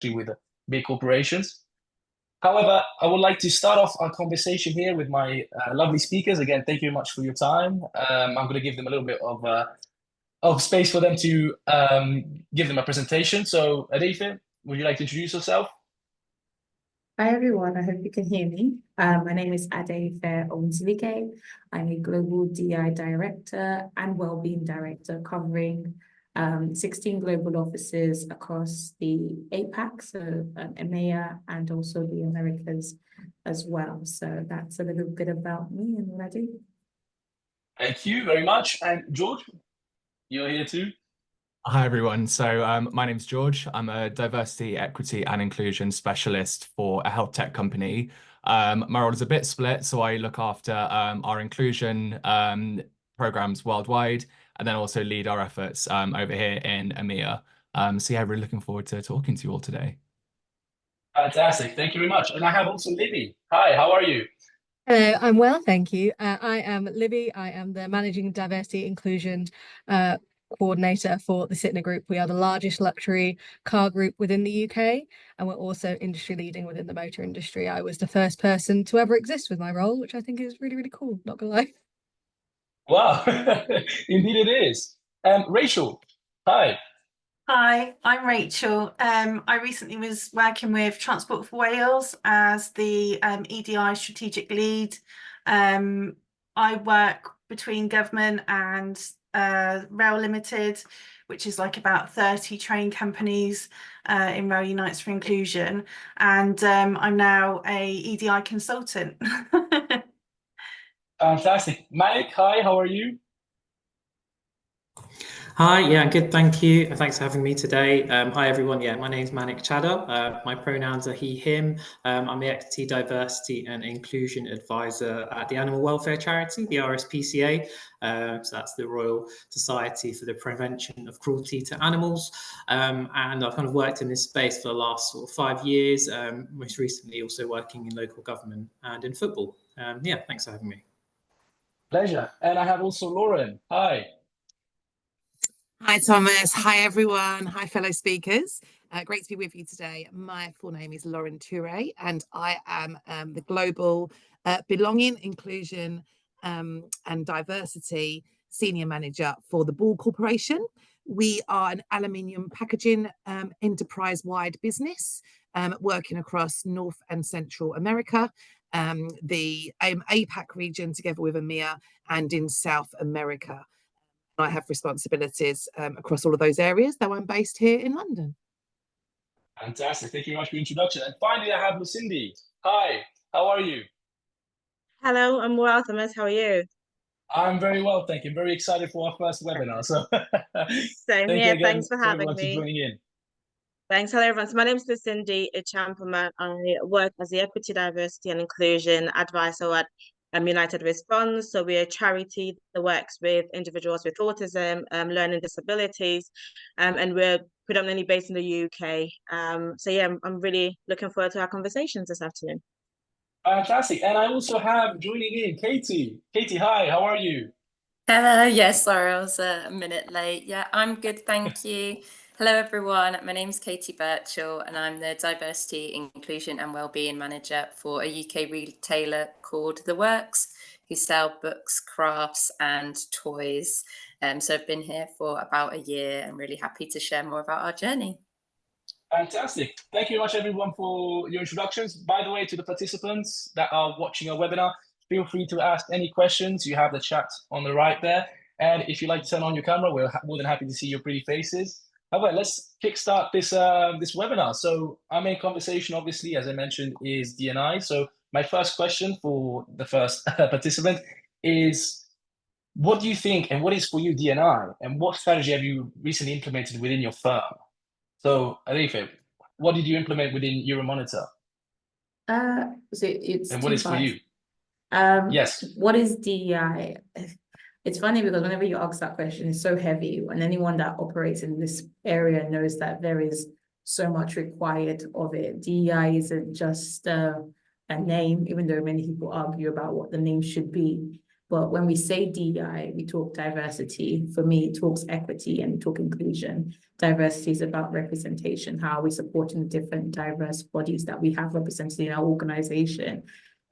with big corporations. However, I would like to start off our conversation here with my lovely speakers. Again, thank you very much for your time. I'm going to give them a little bit of space for them to give them a presentation. So, Adife, would you like to introduce yourself? Hi everyone, I hope you can hear me. My name is Adife Owunsilike. I'm a global DI director and wellbeing director covering 16 global offices across the APAC, so EMEA, and also the Americas as well. So that's a little bit about me and what I do. Thank you very much. And George, you're here too. Hi, everyone. So my name's George. I'm a diversity, equity, and inclusion specialist for a health tech company. My role is a bit split, so I look after our inclusion programs worldwide, and then also lead our efforts over here in EMEA. So yeah, really looking forward to talking to you all today. Fantastic. Thank you very much. And I have also Libby. Hi, how are you? Hello, I'm well, thank you. I am Libby. I am the Managing Diversity Inclusion Coordinator for the Sytner Group. We are the largest luxury car group within the UK, and we're also industry leading within the motor industry. I was the first person to ever exist with my role, which I think is really, really cool, not gonna lie. Wow, indeed it is. Rachel, hi. Hi, I'm Rachel. I recently was working with Transport for Wales as the EDI strategic lead. I work between government and Rail Limited, which is like about 30 train companies in Rail Unites for Inclusion. And I'm now a EDI consultant. Fantastic. Mike, hi, how are you? Hi, yeah, good, thank you. Thanks for having me today. Hi, everyone. Yeah, my name's Manik Chadha. My pronouns are he, him. I'm the Equity, Diversity and Inclusion Advisor at the animal welfare charity, the RSPCA. So that's the Royal Society for the Prevention of Cruelty to Animals. And I've kind of worked in this space for the last sort of 5 years, most recently also working in local government and in football. Yeah, thanks for having me. Pleasure. And I have also Lauren. Hi. Hi, Thomas. Hi, everyone. Hi, fellow speakers. Great to be with you today. My full name is Lauren Toure, and I am the Global Belonging, Inclusion and Diversity Senior Manager for the Ball Corporation. We are an aluminium packaging enterprise-wide business working across North and Central America, the APAC region together with EMEA, and in South America. I have responsibilities across all of those areas, though I'm based here in London. Fantastic. Thank you very much for the introduction. And finally, I have Lucindy. Hi, how are you? Hello, I'm well, Thomas. How are you? I'm very well, thank you. I'm very excited for our first webinar. So Same thank you here. again Thanks for having everyone me. for joining in. Thanks. Hello, everyone. So my name is Lucindy Champama. I work as the Equity, Diversity and Inclusion Advisor at United Response. So we're a charity that works with individuals with autism, learning disabilities, and we're predominantly based in the UK. So yeah, I'm really looking forward to our conversations this afternoon. Fantastic. And I also have joining in Katie. Katie, hi, how are you? Hello, yes, sorry, I was a minute late. Yeah, I'm good, thank you. Hello, everyone. My name's Katie Birchall, and I'm the Diversity, Inclusion and Wellbeing Manager for a UK retailer called The Works, who sell books, crafts and toys. So I've been here for about a year and really happy to share more about our journey. Fantastic. Thank you very much, everyone, for your introductions. By the way, to the participants that are watching our webinar, feel free to ask any questions. You have the chat on the right there. And if you'd like to turn on your camera, we're more than happy to see your pretty faces. However, let's kickstart this webinar. So our main conversation, obviously, as I mentioned, is D&I. So my first question for the first participant is, what do you think and what is for you D&I? And what strategy have you recently implemented within your firm? So, Arife, what did you implement within Euromonitor? So it's and what is for you? Yes. What is DEI? It's funny because whenever you ask that question, it's so heavy, and anyone that operates in this area knows that there is so much required of it. DEI isn't just a name, even though many people argue about what the name should be. But when we say DEI, we talk diversity. For me, it talks equity and we talk inclusion. Diversity is about representation. How are we supporting the different diverse bodies that we have represented in our organization?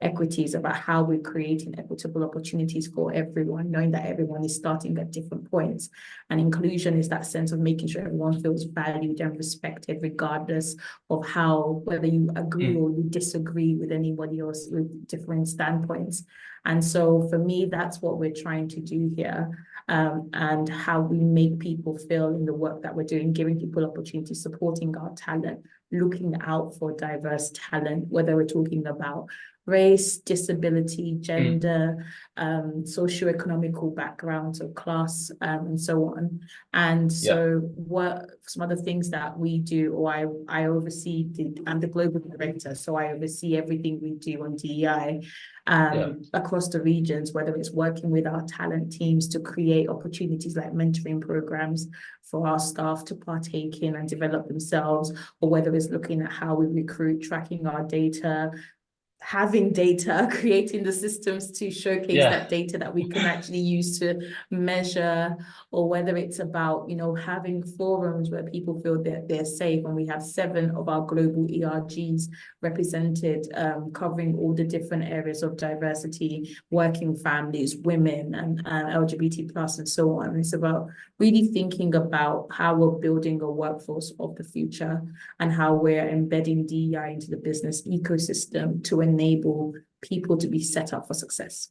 Equity is about how we're creating equitable opportunities for everyone, knowing that everyone is starting at different points. And inclusion is that sense of making sure everyone feels valued and respected, regardless of how, whether you agree or you disagree with anybody else with different standpoints. And so for me, that's what we're trying to do here. And how we make people feel in the work that we're doing, giving people opportunities, supporting our talent, looking out for diverse talent, whether we're talking about race, disability, gender, socioeconomical backgrounds or class, and so on. And so what some other things that we do, or I oversee, I'm the global director, so I oversee everything we do on DEI across the regions, whether it's working with our talent teams to create opportunities like mentoring programs for our staff to partake in and develop themselves, or whether it's looking at how we recruit, tracking our data, having data, creating the systems to showcase that data that we can actually use to measure, or whether it's about, you know, having forums where people feel that they're safe. And we have 7 of our global ERGs represented, covering all the different areas of diversity, working families, women, and LGBT plus, and so on. It's about really thinking about how we're building a workforce of the future and how we're embedding DEI into the business ecosystem to enable people to be set up for success.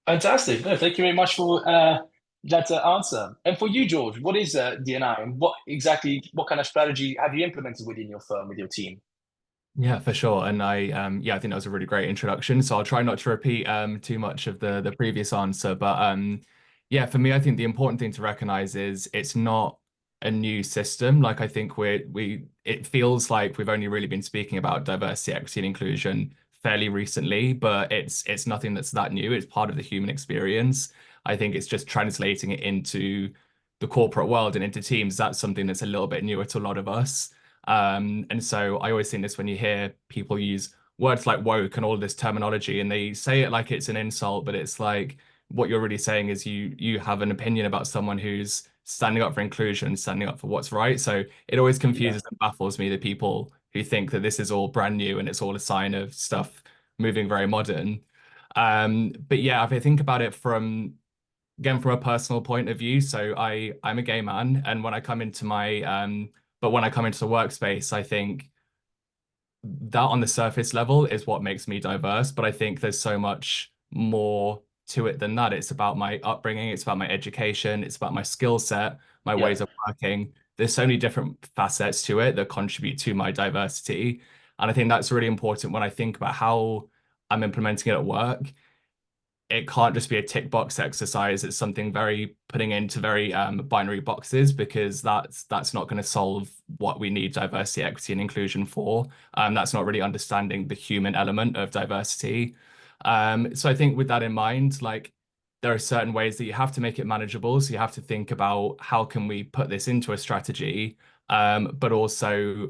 Fantastic. No, thank you very much for that answer. And for you, George, what is D&I, and what kind of strategy have you implemented within your firm, with your team? Yeah, for sure. And I think that was a really great introduction. So I'll try not to repeat too much of the previous answer. But yeah, for me, I think the important thing to recognize is it's not a new system. Like, I think it feels like we've only really been speaking about diversity, equity, and inclusion fairly recently, but it's nothing that's that new. It's part of the human experience. I think it's just translating it into the corporate world and into teams. That's something that's a little bit newer to a lot of us. And so I always think this when you hear people use words like woke and all this terminology, and they say it like it's an insult, but it's like what you're really saying is you have an opinion about someone who's standing up for inclusion, standing up for what's right. So it always confuses and baffles me, the people who think that this is all brand new and it's all a sign of stuff moving very modern. But yeah, if I think about it from a personal point of view, so I'm a gay man, and when I come into the workspace, I think that on the surface level is what makes me diverse, but I think there's so much more to it than that. It's about my upbringing, it's about my education, it's about my skill set, my ways of working. There's so many different facets to it that contribute to my diversity. And I think that's really important when I think about how I'm implementing it at work. It can't just be a tick box exercise. It's something very putting into very binary boxes, because that's not going to solve what we need diversity, equity, and inclusion for. That's not really understanding the human element of diversity. So I think with that in mind, like, there are certain ways that you have to make it manageable. So you have to think about how can we put this into a strategy, but also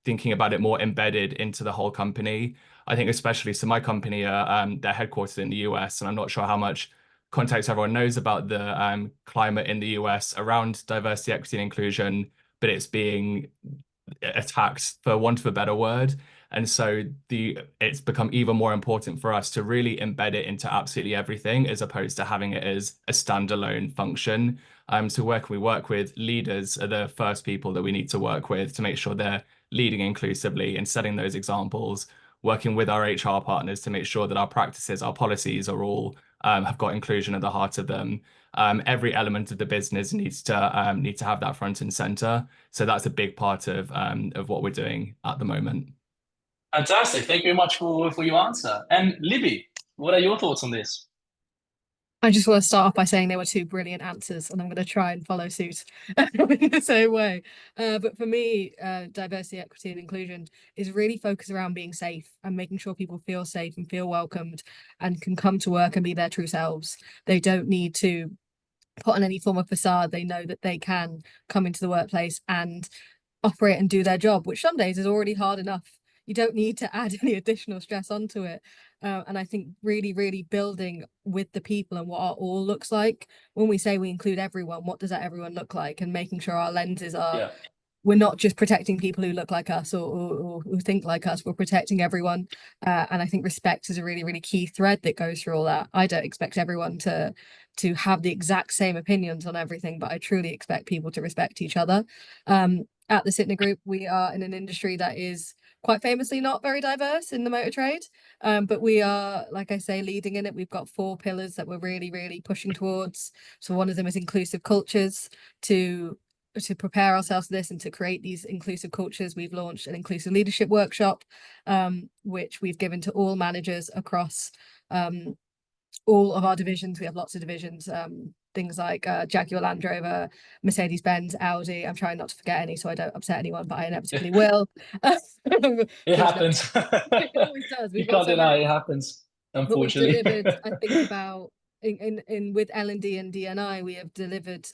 thinking about it more embedded into the whole company. I think especially, so my company, they're headquartered in the US, and I'm not sure how much context everyone knows about the climate in the US around diversity, equity, and inclusion, but it's being attacked, for want of a better word. And so it's become even more important for us to really embed it into absolutely everything, as opposed to having it as a standalone function. So where can we work with? Leaders are the first people that we need to work with to make sure they're leading inclusively and setting those examples, working with our HR partners to make sure that our practices, our policies are all have got inclusion at the heart of them. Every element of the business needs to have that front and center. So that's a big part of what we're doing at the moment. Fantastic. Thank you very much for your answer. And Libby, what are your thoughts on this? I just want to start off by saying they were 2 brilliant answers, and I'm going to try and follow suit in the same way. But for me, diversity, equity, and inclusion is really focused around being safe and making sure people feel safe and feel welcomed and can come to work and be their true selves. They don't need to put on any form of facade. They know that they can come into the workplace and operate and do their job, which some days is already hard enough. You don't need to add any additional stress onto it. And I think really building with the people and what our all looks like. When we say we include everyone, what does that everyone look like? And making sure our lenses are, we're not just protecting people who look like us or who think like us, we're protecting everyone. And I think respect is a really key thread that goes through all that. I don't expect everyone to have the exact same opinions on everything, but I truly expect people to respect each other. At the Sitner Group, we are in an industry that is quite famously not very diverse in the motor trade, but we are, like I say, leading in it. We've got 4 pillars that we're really pushing towards. So one of them is inclusive cultures. To prepare ourselves for this and to create these inclusive cultures, we've launched an inclusive leadership workshop, which we've given to all managers across all of our divisions. We have lots of divisions, things like Jaguar Land Rover, Mercedes-Benz, Audi. I'm trying not to forget any so I don't upset anyone, but I inevitably will. It happens. It always does. You can't deny it happens, unfortunately. But we've delivered, I think, about in with L&D and DNI, we have delivered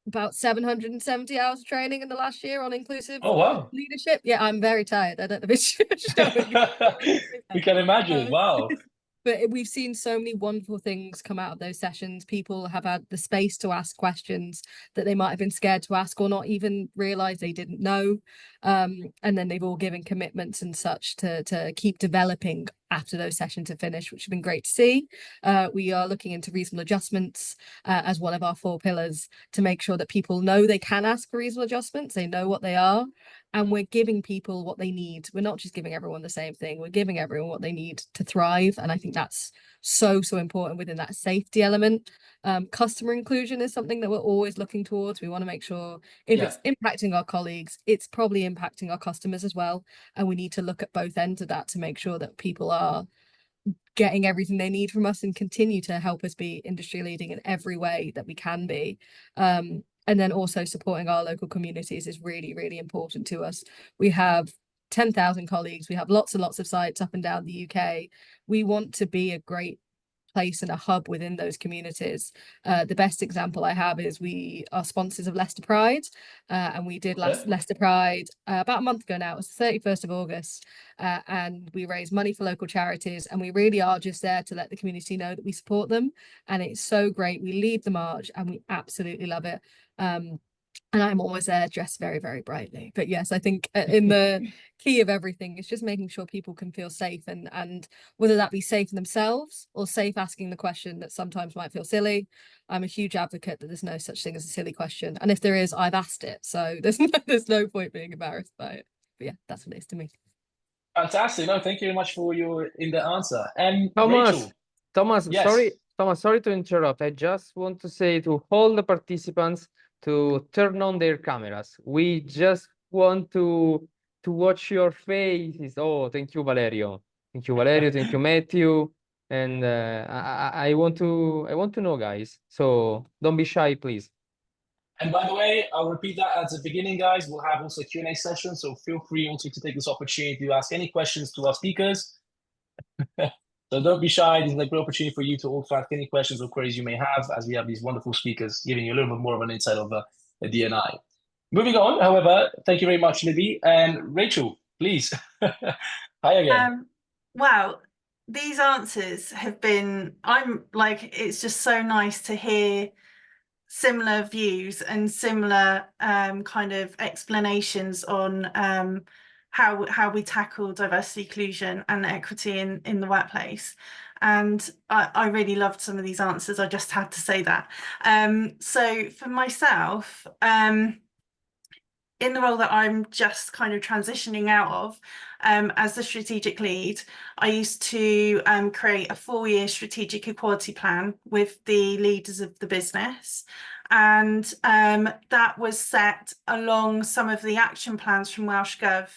about 770 hours of training in the last year on inclusive leadership. Yeah, I'm very tired. I don't know if it's showing. We can imagine. Wow. But we've seen so many wonderful things come out of those sessions. People have had the space to ask questions that they might have been scared to ask or not even realize they didn't know. And then they've all given commitments and such to keep developing after those sessions are finished, which has been great to see. We are looking into reasonable adjustments as one of our 4 pillars to make sure that people know they can ask for reasonable adjustments, they know what they are, and we're giving people what they need. We're not just giving everyone the same thing, we're giving everyone what they need to thrive. And I think that's so important within that safety element. Customer inclusion is something that we're always looking towards. We want to make sure if it's impacting our colleagues, it's probably impacting our customers as well. And we need to look at both ends of that to make sure that people are getting everything they need from us and continue to help us be industry leading in every way that we can be. And then also supporting our local communities is really important to us. We have 10,000 colleagues. We have lots and lots of sites up and down the UK. We want to be a great place and a hub within those communities. The best example I have is we are sponsors of Leicester Pride, and we did Leicester Pride about a month ago now. It was the 31st of August, and we raised money for local charities, and we really are just there to let the community know that we support them, and it's so great. We lead the march and we absolutely love it. And I'm always there dressed very brightly. But yes, I think in the key of everything is just making sure people can feel safe, and whether that be safe in themselves or safe asking the question that sometimes might feel silly. I'm a huge advocate that there's no such thing as a silly question. And if there is, I've asked it. So there's no point being embarrassed by it. But yeah, that's what it is to me. Fantastic. No, thank you very much for your in-depth answer. And Thomas, yes. sorry to interrupt. I just want to say to all the participants to turn on their cameras. We just want to watch your faces. Oh, thank you, Valerio. Thank you, Valerio. Thank you, Matthew. And I want to know, guys. So don't be shy, please. And by the way, I'll repeat that at the beginning, guys. We'll have also a Q&A session, so feel free also to take this opportunity to ask any questions to our speakers. So don't be shy. This is a great opportunity for you to also ask any questions or queries you may have, as we have these wonderful speakers giving you a little bit more of an insight of the DNI. Moving on, however, thank you very much, Libby. And Rachel, please. Hi again. Wow, these answers have been, it's just so nice to hear similar views and similar kind of explanations on how we tackle diversity, inclusion and equity in the workplace. And I really loved some of these answers. I just had to say that. So for myself, in the role that I'm just kind of transitioning out of, as the strategic lead, I used to create a 4-year strategic equality plan with the leaders of the business. And that was set along some of the action plans from Welsh Gov.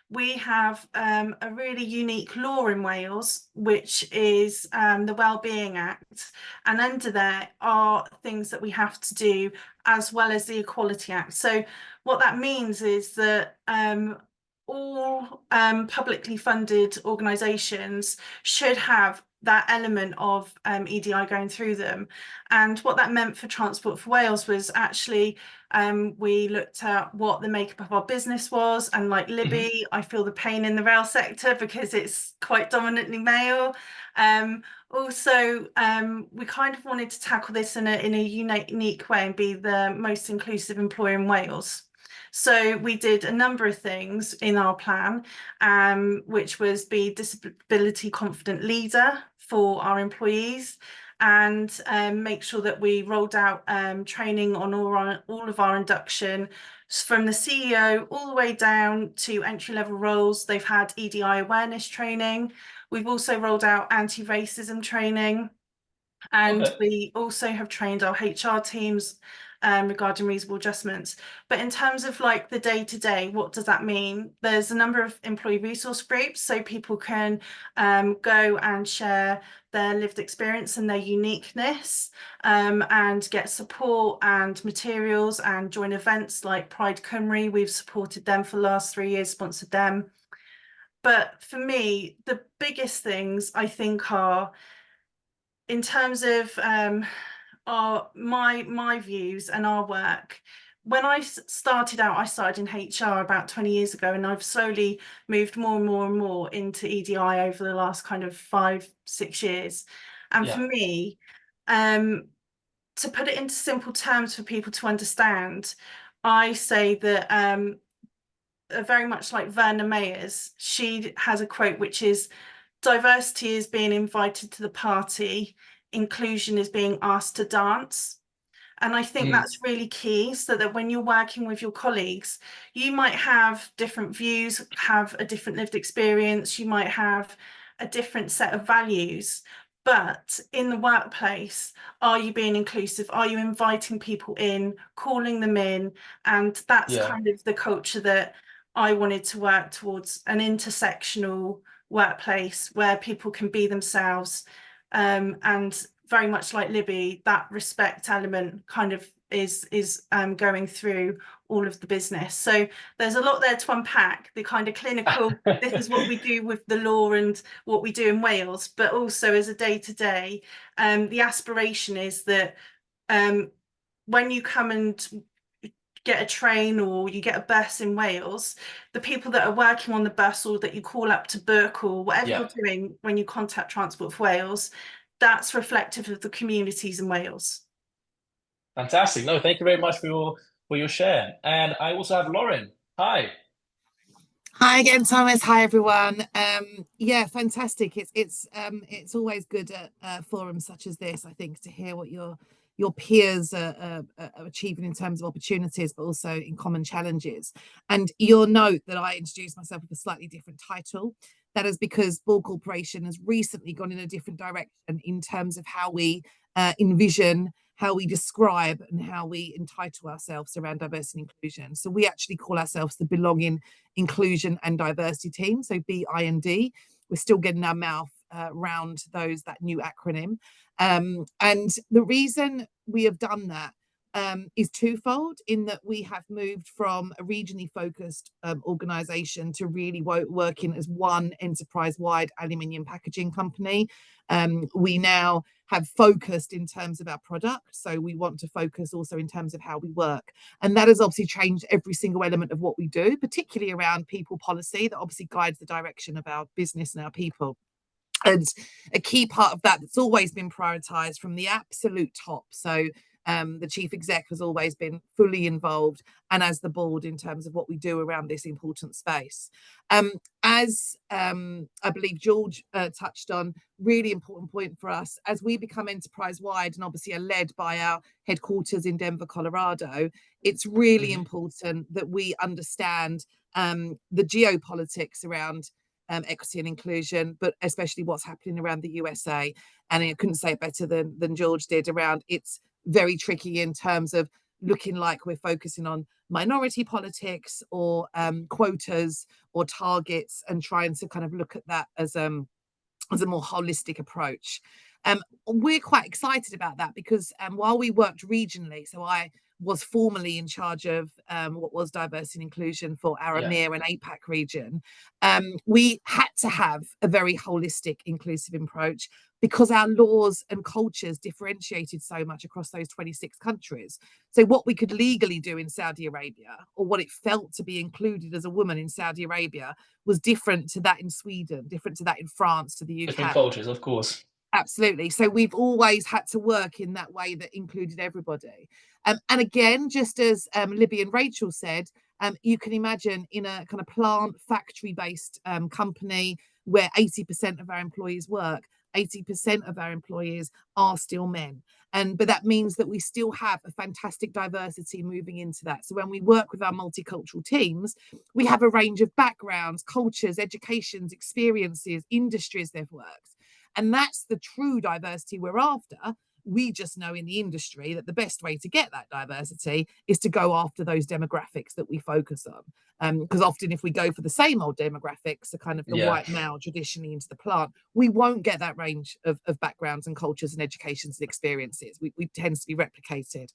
We have a really unique law in Wales, which is the Wellbeing Act. And under there are things that we have to do, as well as the Equality Act. So what that means is that all publicly funded organisations should have that element of EDI going through them. And what that meant for Transport for Wales was actually we looked at what the makeup of our business was, and like Libby, I feel the pain in the rail sector because it's quite dominantly male. Also, we kind of wanted to tackle this in a unique way and be the most inclusive employer in Wales. So we did a number of things in our plan, which was be disability confident leader for our employees, and make sure that we rolled out training on all of our induction, from the CEO all the way down to entry-level roles. They've had EDI awareness training. We've also rolled out anti-racism training, and we also have trained our HR teams regarding reasonable adjustments. But in terms of like the day-to-day, what does that mean? There's a number of employee resource groups, so people can go and share their lived experience and their uniqueness, and get support and materials, and join events like Pride Cymru. We've supported them for the last 3 years, sponsored them. But for me, the biggest things I think are, in terms of my views and our work. When I started out, I started in HR about 20 years ago, and I've slowly moved more and more into EDI over the last kind of 5-6 years. And for me, to put it into simple terms for people to understand, I say that very much like Verna Mayers, she has a quote which is, "Diversity is being invited to the party, inclusion is being asked to dance." And I think that's really key, so that when you're working with your colleagues, you might have different views, have a different lived experience, you might have a different set of values. But in the workplace, are you being inclusive? Are you inviting people in, calling them in? And that's kind of the culture that I wanted to work towards, an intersectional workplace where people can be themselves, and very much like Libby, that respect element kind of is going through all of the business. So there's a lot there to unpack, the kind of clinical, this is what we do with the law and what we do in Wales, but also as a day-to-day, the aspiration is that when you come and get a train or you get a bus in Wales, the people that are working on the bus, or that you call up to book, or whatever you're doing when you contact Transport for Wales, that's reflective of the communities in Wales. Fantastic. No, thank you very much for your share. And I also have Lauren. Hi. Hi again, Thomas. Hi everyone. Yeah, fantastic. It's always good at forums such as this, I think, to hear what your peers are achieving in terms of opportunities, but also in common challenges. And you'll note that I introduced myself with a slightly different title. That is because Ball Corporation has recently gone in a different direction in terms of how we envision, how we describe, and how we entitle ourselves around diversity and inclusion. So we actually call ourselves the Belonging, Inclusion and Diversity Team, so BIND. We're still getting our mouth around that new acronym. And the reason we have done that is twofold, in that we have moved from a regionally focused organisation to really working as one enterprise-wide aluminium packaging company. We now have focused in terms of our product, so we want to focus also in terms of how we work, and that has obviously changed every single element of what we do, particularly around people policy that obviously guides the direction of our business and our people. And a key part of that that's always been prioritised from the absolute top, so the chief exec has always been fully involved, and as the board, in terms of what we do around this important space. As I believe George touched on, really important point for us as we become enterprise wide and obviously are led by our headquarters in Denver, Colorado. It's really important that we understand the geopolitics around equity and inclusion, but especially what's happening around the USA. And I couldn't say it better than George did around it's very tricky in terms of looking like we're focusing on minority politics or quotas or targets, and trying to kind of look at that as a more holistic approach. We're quite excited about that because while we worked regionally, so I was formerly in charge of what was diversity and inclusion for our EMEA and APAC region, we had to have a very holistic, inclusive approach because our laws and cultures differentiated so much across those 26 countries. So what we could legally do in Saudi Arabia, or what it felt to be included as a woman in Saudi Arabia, was different to that in Sweden, different to that in France, to the UK. Different cultures, of course. Absolutely. So we've always had to work in that way that included everybody. And again, just as Libby and Rachel said, you can imagine in a kind of plant factory-based company where 80% of our employees work, 80% of our employees are still men. But that means that we still have a fantastic diversity moving into that. So when we work with our multicultural teams, we have a range of backgrounds, cultures, educations, experiences, industries they've worked. And that's the true diversity we're after. We just know in the industry that the best way to get that diversity is to go after those demographics that we focus on. Because often if we go for the same old demographics, the kind of the white male traditionally into the plant, we won't get that range of backgrounds and cultures and educations and experiences. We tend to be replicated.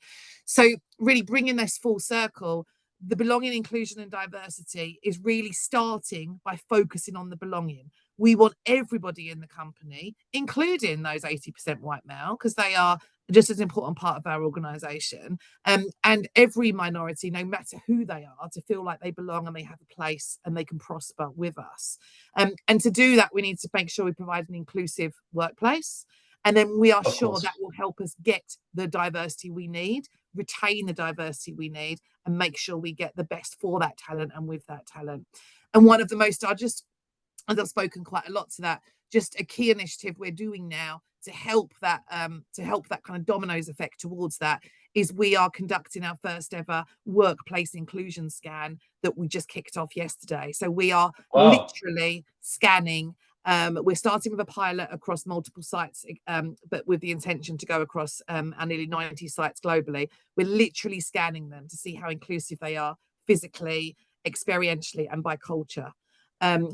So really bringing this full circle, the belonging, inclusion and diversity is really starting by focusing on the belonging. We want everybody in the company, including those 80% white male, because they are just as important part of our organisation, and every minority, no matter who they are, to feel like they belong and they have a place and they can prosper with us. And to do that, we need to make sure we provide an inclusive workplace. And then we are sure that will help us get the diversity we need, retain the diversity we need, and make sure we get the best for that talent and with that talent. And one of the most, and I've spoken quite a lot to that, just a key initiative we're doing now to help that kind of dominoes effect towards that is we are conducting our first ever workplace inclusion scan that we just kicked off yesterday. So we are literally scanning. We're starting with a pilot across multiple sites, but with the intention to go across our nearly 90 sites globally. We're literally scanning them to see how inclusive they are physically, experientially, and by culture.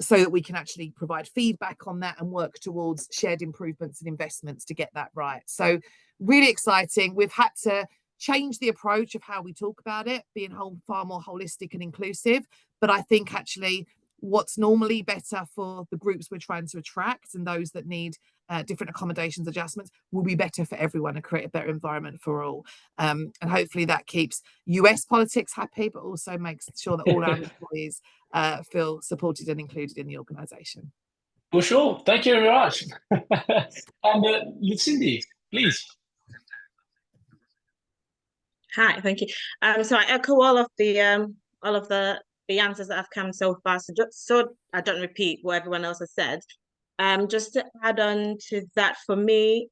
So that we can actually provide feedback on that and work towards shared improvements and investments to get that right. So really exciting. We've had to change the approach of how we talk about it, being far more holistic and inclusive. But I think actually what's normally better for the groups we're trying to attract and those that need different accommodations, adjustments, will be better for everyone and create a better environment for all. And hopefully that keeps US politics happy, but also makes sure that all our employees feel supported and included in the organisation. For sure. Thank you very much. And Cindy, please. Hi, thank you. So I echo all of the answers that have come so far. So I don't repeat what everyone else has said. Just to add on to that, for me,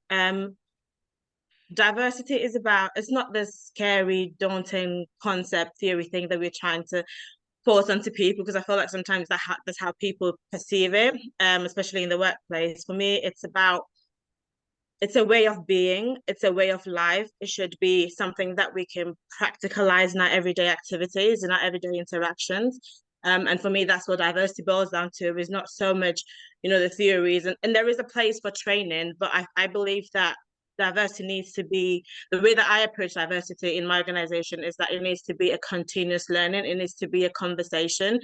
diversity is about, it's not this scary, daunting concept theory thing that we're trying to force onto people, because I feel like sometimes that's how people perceive it, especially in the workplace. For me, it's a way of being, it's a way of life. It should be something that we can practicalize in our everyday activities, in our everyday interactions. And for me, that's what diversity boils down to, is not so much, the theories. And there is a place for training, but I believe that diversity needs to be, the way that I approach diversity in my organization is that it needs to be a continuous learning. It needs to be a conversation.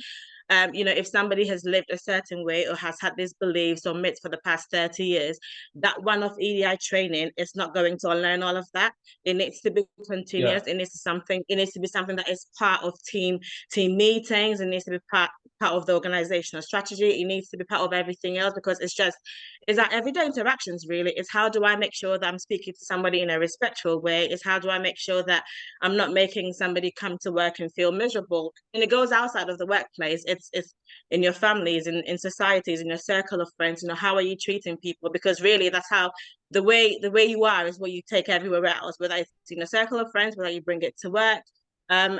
If somebody has lived a certain way or has had these beliefs or myths for the past 30 years, that one-off EDI training is not going to unlearn all of that. It needs to be continuous. It needs to be something that is part of team meetings. It needs to be part of the organizational strategy. It needs to be part of everything else, because it's our everyday interactions, really. It's how do I make sure that I'm speaking to somebody in a respectful way? It's how do I make sure that I'm not making somebody come to work and feel miserable? And it goes outside of the workplace. It's in your families, in societies, in your circle of friends. How are you treating people? Because really, that's how the way you are is what you take everywhere else, whether it's in a circle of friends, whether you bring it to work.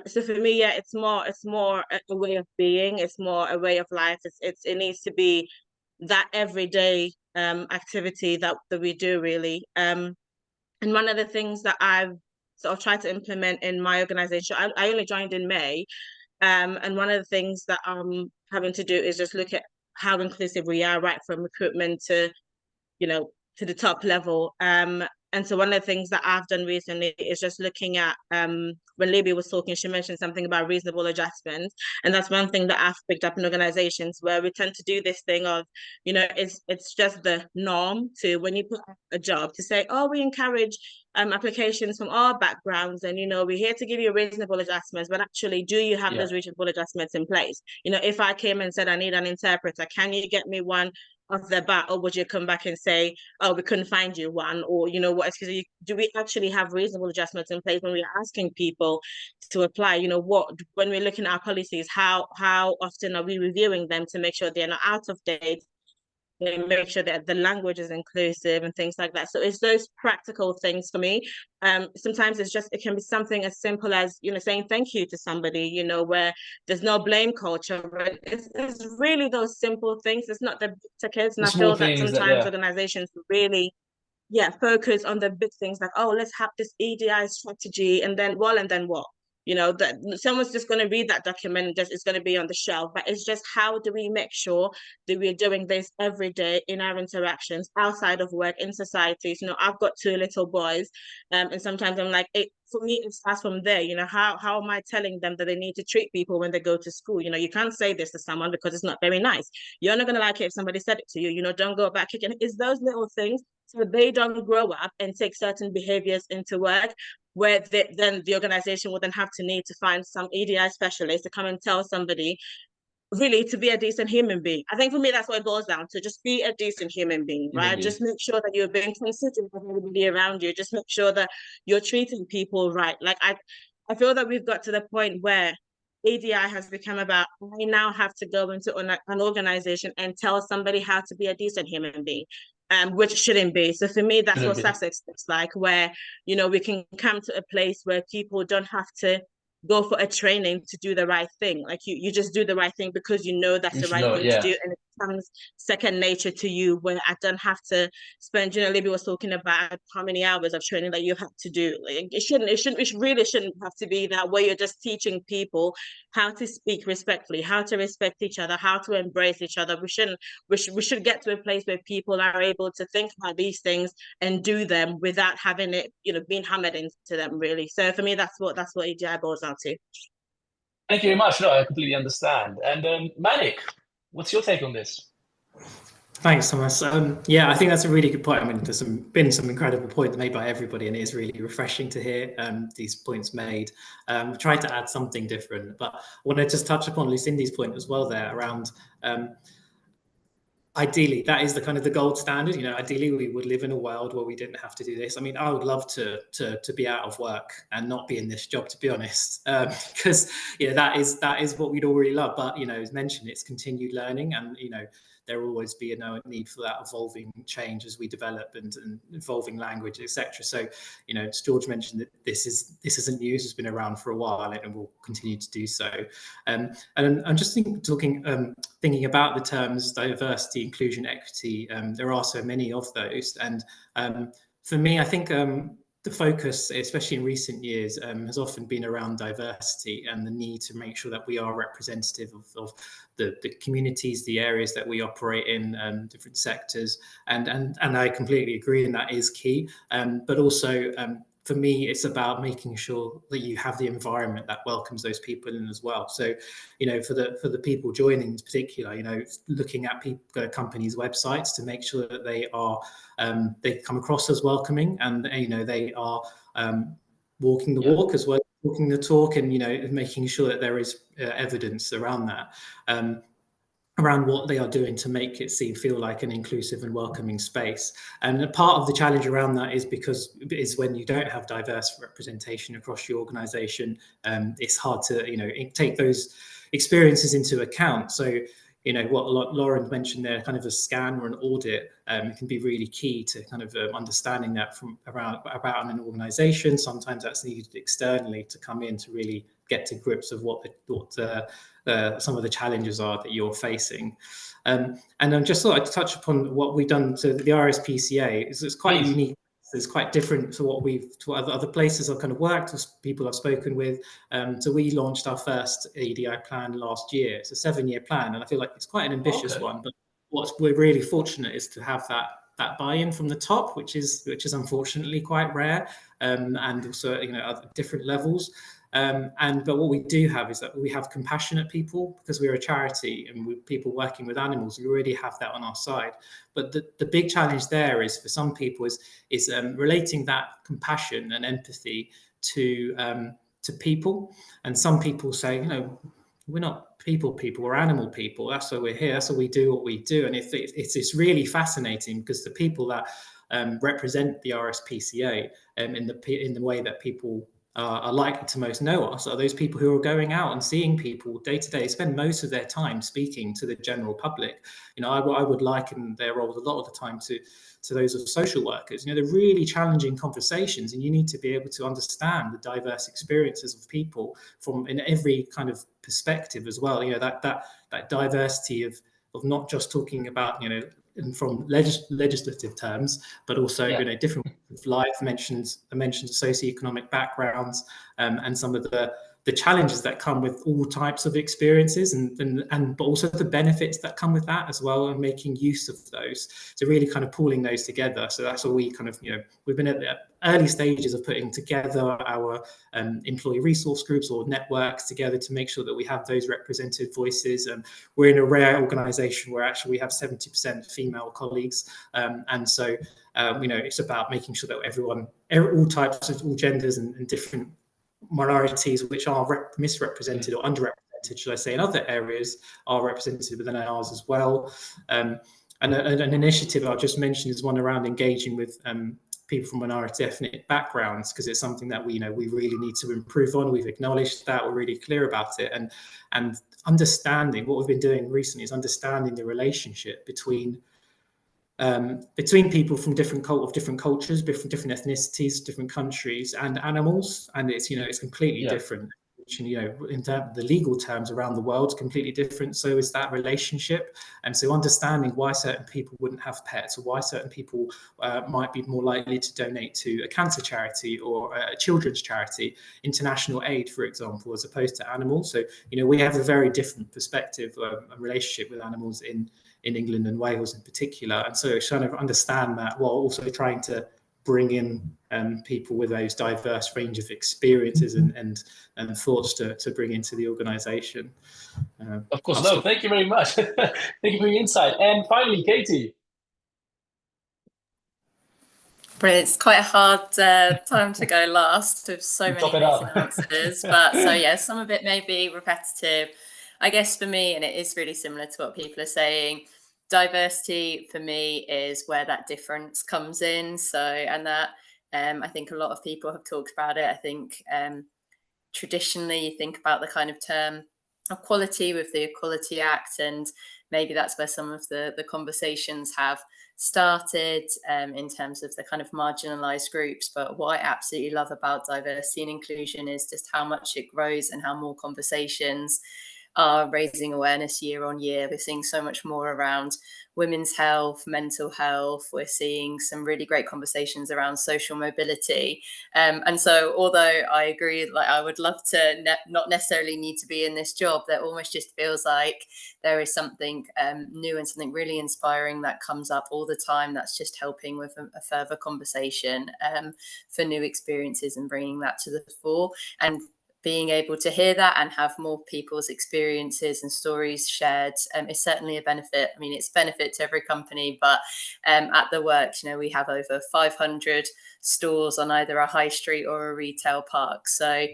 So for me, it's more a way of being. It's more a way of life. It needs to be that everyday activity that we do, really. And one of the things that I've sort of tried to implement in my organization, I only joined in May, and one of the things that I'm having to do is just look at how inclusive we are, right from recruitment to the top level. And so one of the things that I've done recently is just looking at, when Libby was talking, she mentioned something about reasonable adjustments. And that's one thing that I've picked up in organizations, where we tend to do this thing of, you know, it's just the norm to, when you put a job, to say, oh, we encourage applications from all backgrounds, and, you know, we're here to give you reasonable adjustments, but actually, do you have those reasonable adjustments in place? You know, if I came and said, I need an interpreter, can you get me one off the bat, or would you come back and say, oh, we couldn't find you one? Or, you know, what excuse, do we actually have reasonable adjustments in place when we're asking people to apply? You know, what, when we're looking at our policies, how often are we reviewing them to make sure they're not out of date, and make sure that the language is inclusive and things like that? So it's those practical things for me. Sometimes it can be something as simple as, you know, saying thank you to somebody, you know, where there's no blame culture, but it's really those simple things. It's not the tickets. And I feel that sometimes organizations really focus on the big things, like, oh, let's have this EDI strategy, and then what? You know, that someone's just going to read that document, just it's going to be on the shelf. But it's just, how do we make sure that we're doing this every day in our interactions outside of work, in societies? You know, I've got 2 little boys, and sometimes I'm like, for me, it starts from there. You know, how am I telling them that they need to treat people when they go to school? You know, you can't say this to someone because it's not very nice. You're not going to like it if somebody said it to you. You know, don't go back kicking. It's those little things, so they don't grow up and take certain behaviors into work, where then the organization will then have to need to find some EDI specialist to come and tell somebody really to be a decent human being. I think for me, that's what it boils down to. Just be a decent human being, right? Just make sure that you're being considerate of everybody around you. Just make sure that you're treating people right. Like, I feel that we've got to the point where ADI has become about, I now have to go into an organization and tell somebody how to be a decent human being. Which shouldn't be. So for me, that's what success looks like, where, you know, we can come to a place where people don't have to go for a training to do the right thing. Like, you just do the right thing because you know that's the right thing to do, and it becomes second nature to you, where I don't have to spend, you know, Libby was talking about how many hours of training that you have to do. Like, it really shouldn't have to be that way. You're just teaching people how to speak respectfully, how to respect each other, how to embrace each other. We should get to a place where people are able to think about these things and do them without having it, you know, being hammered into them, really. So for me, that's what EDI boils down to. Thank you very much. No, I completely understand. And Manik, what's your take on this? Thanks, Thomas. Yeah, I think that's a really good point. I mean, there's been some incredible points made by everybody, and it is really refreshing to hear these points made. Tried to add something different, but I want to just touch upon Lucindy's point as well there around ideally, that is the kind of the gold standard. You know, ideally, we would live in a world where we didn't have to do this. I mean, I would love to be out of work and not be in this job, to be honest, because that is what we'd all really love. But, you know, as mentioned, it's continued learning, and, you know, there will always be a need for that evolving change as we develop, and evolving language, etc. So, you know, as George mentioned, that this isn't new. This has been around for a while, and will continue to do so. And I'm just thinking about the terms diversity, inclusion, equity. There are so many of those, and for me, I think the focus, especially in recent years, has often been around diversity and the need to make sure that we are representative of the communities, the areas that we operate in, different sectors. And I completely agree, and that is key. But also, for me, it's about making sure that you have the environment that welcomes those people in as well. So, you know, for the people joining in particular, you know, looking at companies' websites to make sure that they are they come across as welcoming, and, you know, they are walking the walk as well as talking the talk, and, you know, making sure that there is evidence around that. Around what they are doing to make it feel like an inclusive and welcoming space. And a part of the challenge around that is when you don't have diverse representation across your organization, it's hard to, you know, take those experiences into account. So, you know, what Lauren mentioned there, kind of a scan or an audit, can be really key to kind of understanding that from about an organization. Sometimes that's needed externally to come in to really get to grips of what some of the challenges are that you're facing. And I just thought I'd touch upon what we've done to the RSPCA. It's quite unique. It's quite different to what other places I've kind of worked with, people I've spoken with. So we launched our first EDI plan last year. It's a 7-year plan, and I feel like it's quite an ambitious one. But what we're really fortunate is to have that that buy-in from the top, which is unfortunately quite rare, and also at different levels. But what we do have is that we have compassionate people, because we're a charity and we're people working with animals. We already have that on our side. But the big challenge there is, for some people, is relating that compassion and empathy to people. And some people say, we're not people, we're animal people. That's why we're here. That's why we do what we do. And it's really fascinating, because the people that represent the RSPCA in the way that people are likely to most know us are those people who are going out and seeing people day to day, spend most of their time speaking to the general public. I would liken their role a lot of the time to those of social workers. They're really challenging conversations, and you need to be able to understand the diverse experiences of people from in every kind of perspective as well. That diversity of not just talking about from legislative terms, but also different life mentions socioeconomic backgrounds, and some of the challenges that come with all types of experiences, but also the benefits that come with that as well, and making use of those. So really kind of pulling those together. So that's what we kind of, we've been at the early stages of putting together our employee resource groups or networks together to make sure that we have those represented voices. And we're in a rare organisation where actually we have 70% female colleagues. And so, it's about making sure that all types of all genders and different minorities which are misrepresented or underrepresented, should I say, in other areas, are represented within ours as well. And an initiative I'll just mention is one around engaging with people from minority ethnic backgrounds, because it's something that we really need to improve on. We've acknowledged that, we're really clear about it, and understanding what we've been doing recently is understanding the relationship between people from different cultures, different ethnicities, different countries, and animals. And it's completely different. In terms of the legal terms around the world, completely different. So is that relationship. And so understanding why certain people wouldn't have pets, or why certain people might be more likely to donate to a cancer charity or a children's charity, international aid, for example, as opposed to animals. So we have a very different perspective, a relationship with animals in England and Wales in particular. And so trying to understand that, while also trying to bring in people with those diverse range of experiences and thoughts to bring into the organisation. Of course, no, thank you very much. Thank you for your insight. And finally, Katie. Brilliant. It's quite a hard time to go last with so many amazing answers. But so yeah, some of it may be repetitive. I guess for me, and it is really similar to what people are saying, diversity for me is where that difference comes in. So, and that I think a lot of people have talked about it. I think traditionally you think about the kind of term equality with the Equality Act, and maybe that's where some of the conversations have started in terms of the kind of marginalized groups. But what I absolutely love about diversity and inclusion is just how much it grows and how more conversations are raising awareness year on year. We're seeing so much more around women's health, mental health. We're seeing some really great conversations around social mobility. And so although I agree, like I would love to not necessarily need to be in this job, that almost just feels like there is something new and something really inspiring that comes up all the time that's just helping with a further conversation for new experiences and bringing that to the fore. And being able to hear that and have more people's experiences and stories shared is certainly a benefit. I mean, it's a benefit to every company, but at the works, we have over 500 stores on either a high street or a retail park. So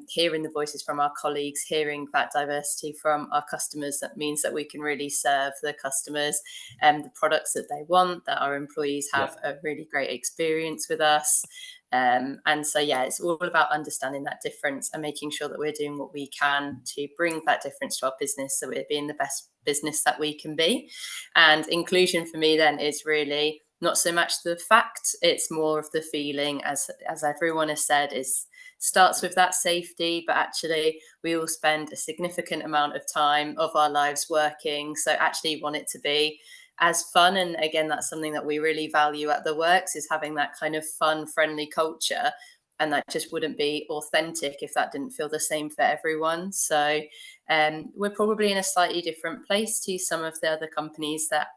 hearing the voices from our colleagues, hearing that diversity from our customers, that means that we can really serve the customers and the products that they want, that our employees have a really great experience with us. And so, yeah, it's all about understanding that difference and making sure that we're doing what we can to bring that difference to our business, so we're being the best business that we can be. And inclusion for me then is really not so much the fact, it's more of the feeling, as everyone has said, starts with that safety, but actually we all spend a significant amount of time of our lives working. So actually want it to be as fun. And again, that's something that we really value at the works, is having that kind of fun, friendly culture. And that just wouldn't be authentic if that didn't feel the same for everyone. So we're probably in a slightly different place to some of the other companies that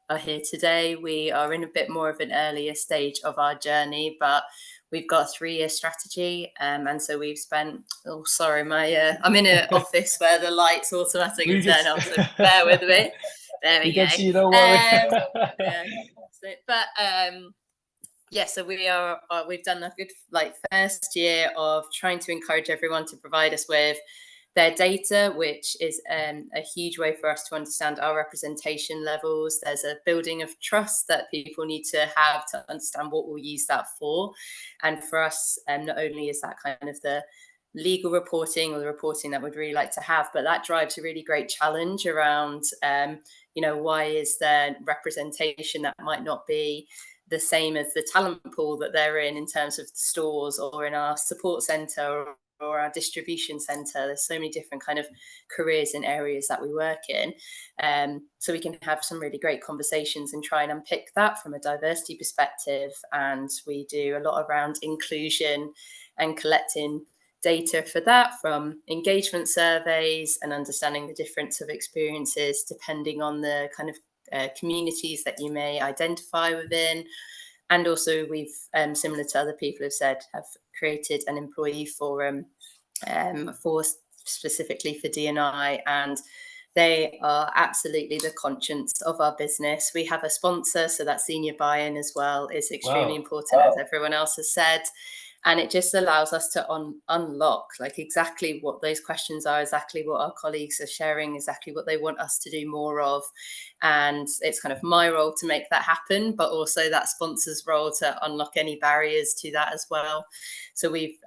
are here today. We are in a bit more of an earlier stage of our journey, but we've got a 3-year strategy, and so we've spent. Oh, sorry, I'm in an office where the lights automatically turn off, so bear with me. There we go. can see, don't worry. Yeah, so we've done a good first year of trying to encourage everyone to provide us with their data, which is a huge way for us to understand our representation levels. There's a building of trust that people need to have to understand what we'll use that for. And for us, not only is that kind of the legal reporting or the reporting that we'd really like to have, but that drives a really great challenge around, why is there representation that might not be the same as the talent pool that they're in terms of the stores or in our support centre or our distribution centre. There's so many different kind of careers and areas that we work in. So we can have some really great conversations and try and unpick that from a diversity perspective. And we do a lot around inclusion and collecting data for that from engagement surveys and understanding the difference of experiences depending on the kind of communities that you may identify within. And also we've, similar to other people have said, have created an employee forum for specifically for D&I, and they are absolutely the conscience of our business. We have a sponsor, so that senior buy-in as well is extremely important, as everyone else has said. And it just allows us to unlock exactly what those questions are, exactly what our colleagues are sharing, exactly what they want us to do more of. And it's kind of my role to make that happen, but also that sponsor's role to unlock any barriers to that as well. So we've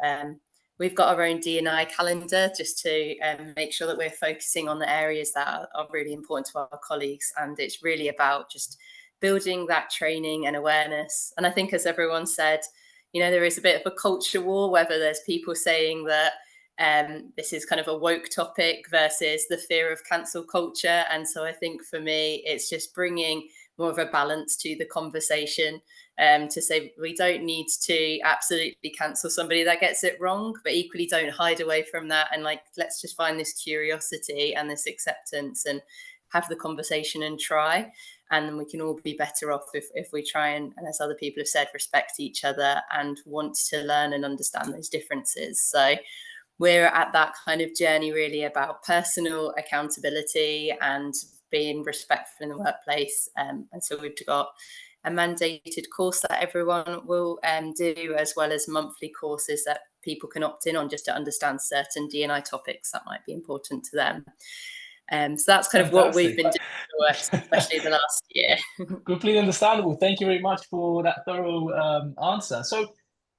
got our own D&I calendar just to make sure that we're focusing on the areas that are really important to our colleagues. And it's really about just building that training and awareness. And I think, as everyone said, there is a bit of a culture war, whether there's people saying that this is kind of a woke topic versus the fear of cancel culture. And so I think for me, it's just bringing more of a balance to the conversation to say we don't need to absolutely cancel somebody that gets it wrong, but equally don't hide away from that. And let's just find this curiosity and this acceptance and have the conversation and try. And then we can all be better off if we try and, as other people have said, respect each other and want to learn and understand those differences. So we're at that kind of journey really about personal accountability and being respectful in the workplace. And so we've got a mandated course that everyone will do, as well as monthly courses that people can opt in on just to understand certain D&I topics that might be important to them. So that's kind of what we've been doing, especially the last year. Completely understandable. Thank you very much for that thorough answer. So,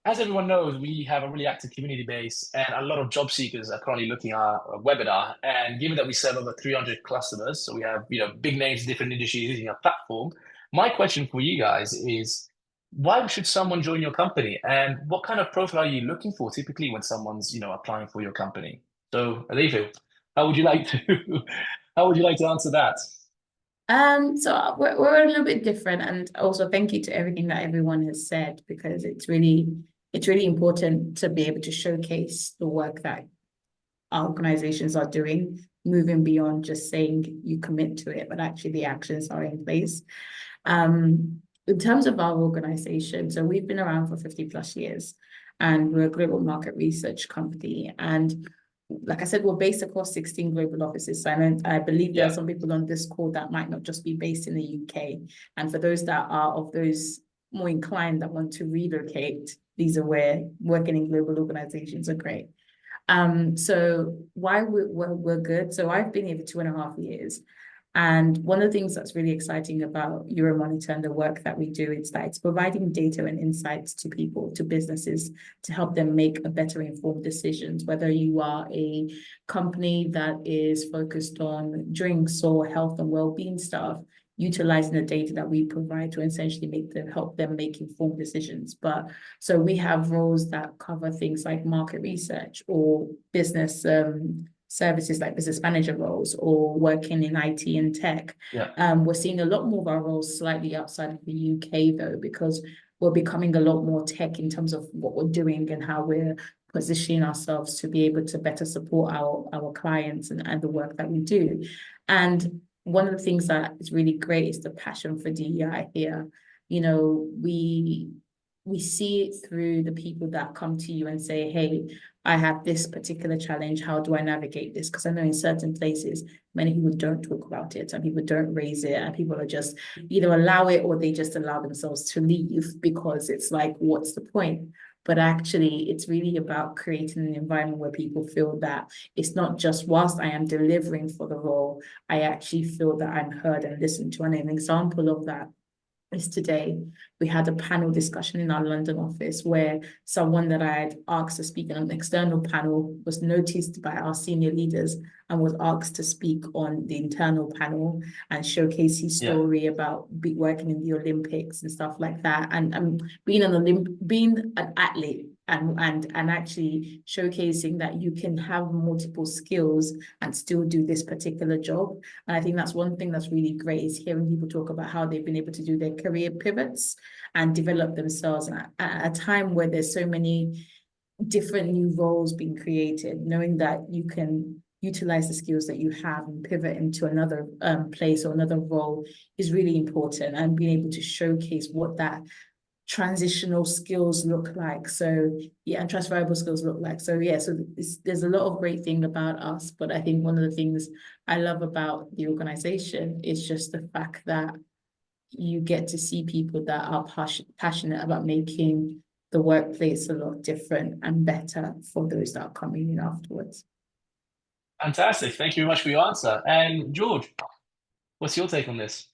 as everyone knows, we have a really active community base, and a lot of job seekers are currently looking at our webinar. And given that we serve over 300 customers, so we have big names, different industries using our platform. My question for you guys is, why should someone join your company, and what kind of profile are you looking for typically when someone's applying for your company? So, Adeve, how would you like to answer that? So we're a little bit different, and also thank you to everything that everyone has said, because it's really important to be able to showcase the work that our organizations are doing, moving beyond just saying you commit to it, but actually the actions are in place. In terms of our organization, so we've been around for 50+ years, and we're a global market research company. And like I said, we're based across 16 global offices. And I believe there are some people on this call that might not just be based in the UK. And for those that are of those more inclined that want to relocate, these are where working in global organizations are great. So why we're good. So I've been here for 2.5 years. And one of the things that's really exciting about Euromonitor and the work that we do is that it's providing data and insights to people, to businesses, to help them make a better informed decisions, whether you are a company that is focused on drinks or health and well-being stuff, utilizing the data that we provide to essentially help them make informed decisions. But so we have roles that cover things like market research or business services like business manager roles, or working in IT and tech. We're seeing a lot more of our roles slightly outside of the UK though, because we're becoming a lot more tech in terms of what we're doing and how we're positioning ourselves to be able to better support our clients and the work that we do. And one of the things that is really great is the passion for DEI here. You know, we see it through the people that come to you and say, hey, I have this particular challenge. How do I navigate this? Because I know in certain places, many people don't talk about it and people don't raise it, and people are just either allow it or they just allow themselves to leave because it's like, what's the point? But actually, it's really about creating an environment where people feel that it's not just whilst I am delivering for the role, I actually feel that I'm heard and listened to. And an example of that is today, we had a panel discussion in our London office where someone that I had asked to speak on an external panel was noticed by our senior leaders and was asked to speak on the internal panel and showcase his story about working in the Olympics and stuff like that, and being an athlete and actually showcasing that you can have multiple skills and still do this particular job. And I think that's one thing that's really great, is hearing people talk about how they've been able to do their career pivots and develop themselves at a time where there's so many different new roles being created. Knowing that you can utilize the skills that you have and pivot into another place or another role is really important, and being able to showcase what that transitional skills look like. So yeah, and transferable skills look like. So yeah, so there's a lot of great thing about us, but I think one of the things I love about the organization is just the fact that you get to see people that are passionate about making the workplace a lot different and better for those that are coming in afterwards. Fantastic. Thank you very much for your answer. And George, what's your take on this?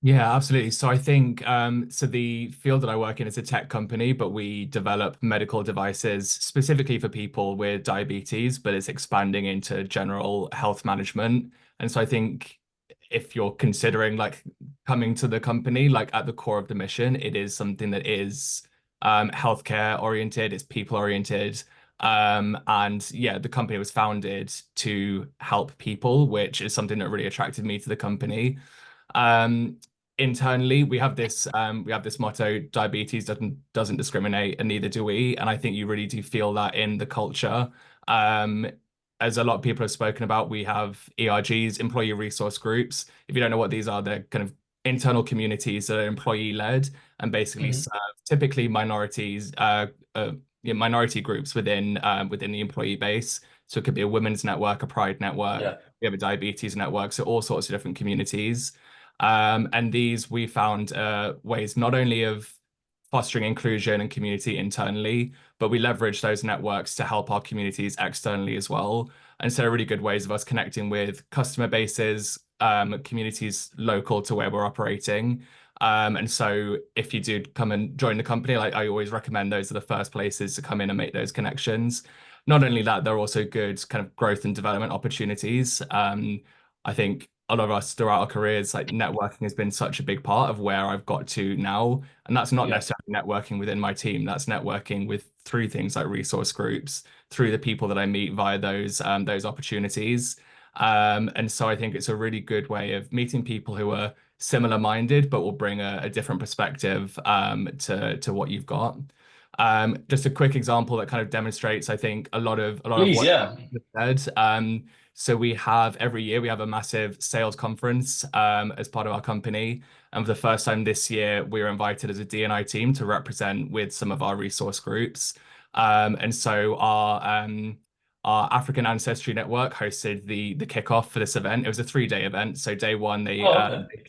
Yeah, absolutely. So I think so the field that I work in is a tech company, but we develop medical devices specifically for people with diabetes, but it's expanding into general health management. And so I think if you're considering like coming to the company, like at the core of the mission, it is something that is healthcare oriented, it's people oriented. And yeah, the company was founded to help people, which is something that really attracted me to the company. Internally, we have this motto: diabetes doesn't discriminate, and neither do we. And I think you really do feel that in the culture. As a lot of people have spoken about, we have ERGs, employee resource groups. If you don't know what these are, they're kind of internal communities that are employee led and basically serve typically minorities, minority groups within the employee base. So it could be a women's network, a pride network. We have a diabetes network, so all sorts of different communities. And these we found ways not only of fostering inclusion and community internally, but we leverage those networks to help our communities externally as well. And so really good ways of us connecting with customer bases, communities local to where we're operating. And so if you do come and join the company, like I always recommend those are the first places to come in and make those connections. Not only that, they're also good kind of growth and development opportunities. I think a lot of us throughout our careers, like networking has been such a big part of where I've got to now. And that's not necessarily networking within my team. That's networking through things like resource groups, through the people that I meet via those opportunities. And so I think it's a really good way of meeting people who are similar minded, but will bring a different perspective to what you've got. Just a quick example that kind of demonstrates, I think, a lot of what you said. So we have every year we have a massive sales conference as part of our company, and for the first time this year we were invited as a D&I team to represent with some of our resource groups. And so our African Ancestry Network hosted the kickoff for this event. It was a 3-day event. So day one they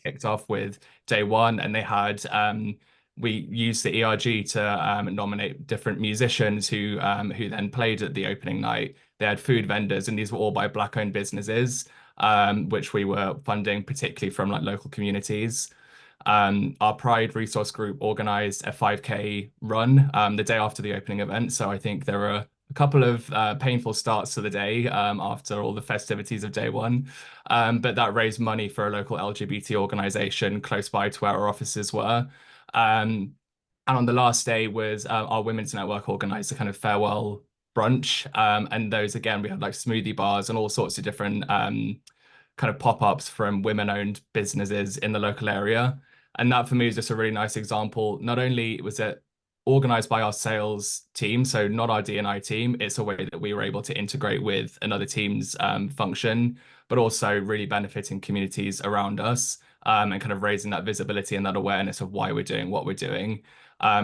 kicked off with day one, and they had we used the ERG to nominate different musicians who then played at the opening night. They had food vendors, and these were all by Black-owned businesses, which we were funding, particularly from like local communities. Our Pride resource group organized a 5K run the day after the opening event. So I think there were a couple of painful starts to the day after all the festivities of day one. But that raised money for a local LGBT organization close by to where our offices were. And on the last day was our women's network organized a kind of farewell brunch. And those, again, we had like smoothie bars and all sorts of different kind of pop-ups from women-owned businesses in the local area. And that for me is just a really nice example. Not only was it organized by our sales team, so not our D&I team. It's a way that we were able to integrate with another team's function, but also really benefiting communities around us, and kind of raising that visibility and that awareness of why we're doing what we're doing.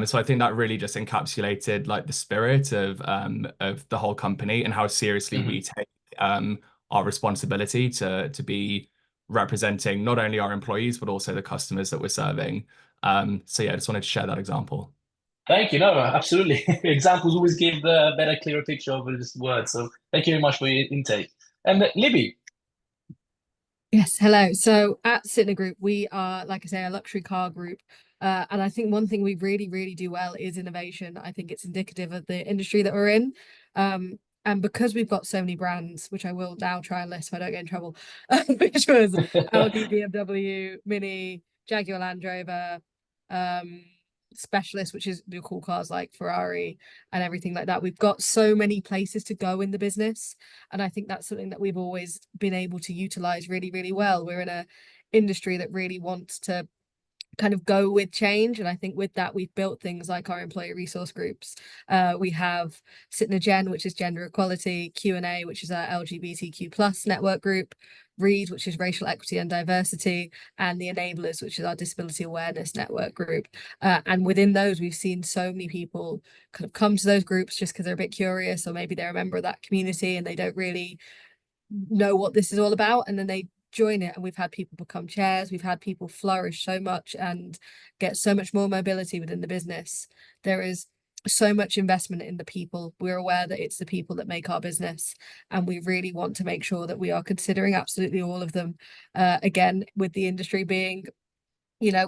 So I think that really just encapsulated like the spirit of the whole company and how seriously we take our responsibility to be representing not only our employees but also the customers that we're serving. So yeah, I just wanted to share that example. Thank you. No, absolutely. Examples always give the better, clearer picture of this word. So thank you very much for your intake. And Libby. Yes, hello. So at Sytner Group, we are, like I say, a luxury car group. And I think one thing we really, really do well is innovation. I think it's indicative of the industry that we're in. And because we've got so many brands, which I will now try and list if I don't get in trouble, which was Audi, BMW, Mini, Jaguar Land Rover, Specialist, which is the cool cars like Ferrari and everything like that. We've got so many places to go in the business, and I think that's something that we've always been able to utilize really, really well. We're in a industry that really wants to kind of go with change, and I think with that we've built things like our employee resource groups. We have Sytner Gen, which is gender equality, Q&A, which is our LGBTQ plus network group, READ, which is racial equity and diversity, and the Enablers, which is our disability awareness network group. And within those, we've seen so many people kind of come to those groups just because they're a bit curious, or maybe they're a member of that community and they don't really know what this is all about, and then they join it, and we've had people become chairs, we've had people flourish so much and get so much more mobility within the business. There is so much investment in the people. We're aware that it's the people that make our business, and we really want to make sure that we are considering absolutely all of them. Again, with the industry being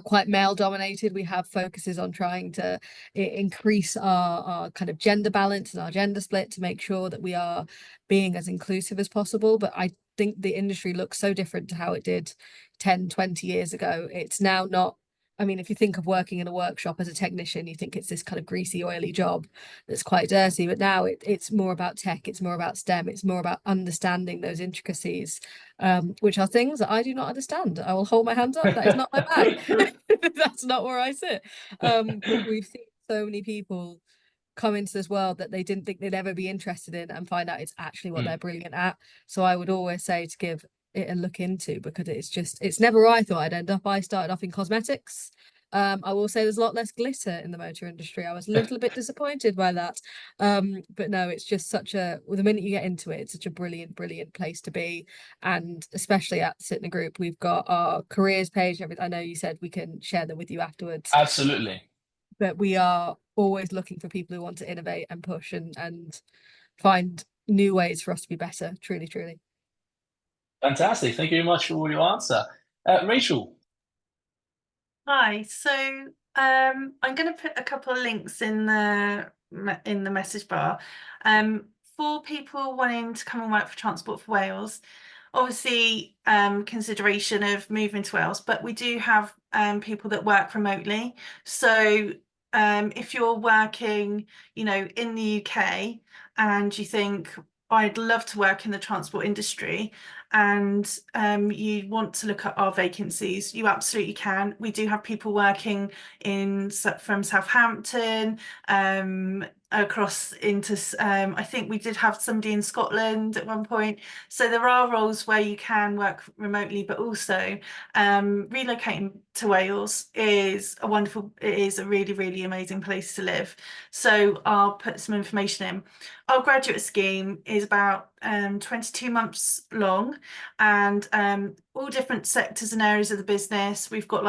quite male dominated, we have focuses on trying to increase our kind of gender balance and our gender split to make sure that we are being as inclusive as possible. But I think the industry looks so different to how it did 10, 20 years ago. It's now not, I mean, if you think of working in a workshop as a technician, you think it's this kind of greasy, oily job that's quite dirty. But now it's more about tech, it's more about STEM, it's more about understanding those intricacies, which are things that I do not understand. I will hold my hands up. That is not my bag. That's not where I sit. But we've seen so many people come into this world that they didn't think they'd ever be interested in, and find out it's actually what they're brilliant at. So I would always say to give it a look into, because it's never where I thought I'd end up. I started off in cosmetics. I will say there's a lot less glitter in the motor industry. I was a little bit disappointed by that. But no, it's just the minute you get into it, it's such a brilliant place to be. And especially at Sytner Group, we've got our careers page and everything. I know you said we can share them with you afterwards. Absolutely. But we are always looking for people who want to innovate and push and find new ways for us to be better. Truly. Fantastic. Thank you very much for your answer. Rachel. Hi. So I'm going to put a couple of links in the message bar. For people wanting to come and work for Transport for Wales, obviously consideration of moving to Wales, but we do have people that work remotely. So if you're working, in the UK and you think, I'd love to work in the transport industry, and you want to look at our vacancies, you absolutely can. We do have people working from Southampton across into I think we did have somebody in Scotland at one point. So there are roles where you can work remotely, but also relocating to Wales is a really, really amazing place to live. So I'll put some information in. Our graduate scheme is about 22 months long, and all different sectors and areas of the business. We've got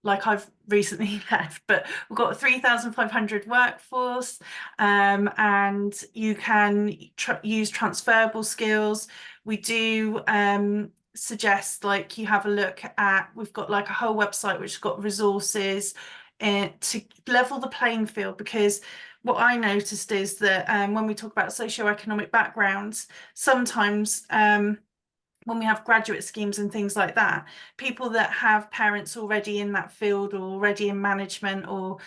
I've recently left, but we've got a 3,500 workforce, and you can use transferable skills. We do suggest you have a look at, we've got a whole website which has got resources to level the playing field, because what I noticed is that when we talk about socioeconomic backgrounds, sometimes when we have graduate schemes and things like that, people that have parents already in that field or already in management or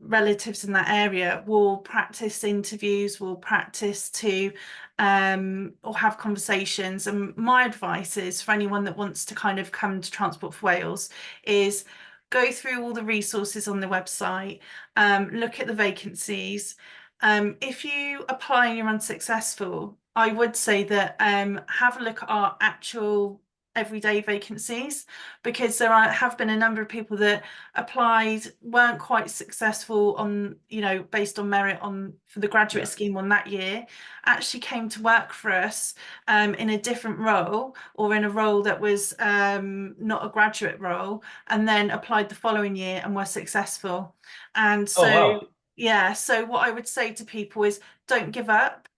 relatives in that area will practice interviews, will practice to or have conversations. And my advice is, for anyone that wants to kind of come to Transport for Wales, is go through all the resources on the website, look at the vacancies. If you apply and you're unsuccessful, I would say that have a look at our actual everyday vacancies, because have been a number of people that applied, weren't quite successful on, you know, based on merit for the graduate scheme on that year, actually came to work for us in a different role, or in a role that was not a graduate role, and then applied the following year and were successful. And so wow. yeah, so what I would say to people is don't give up.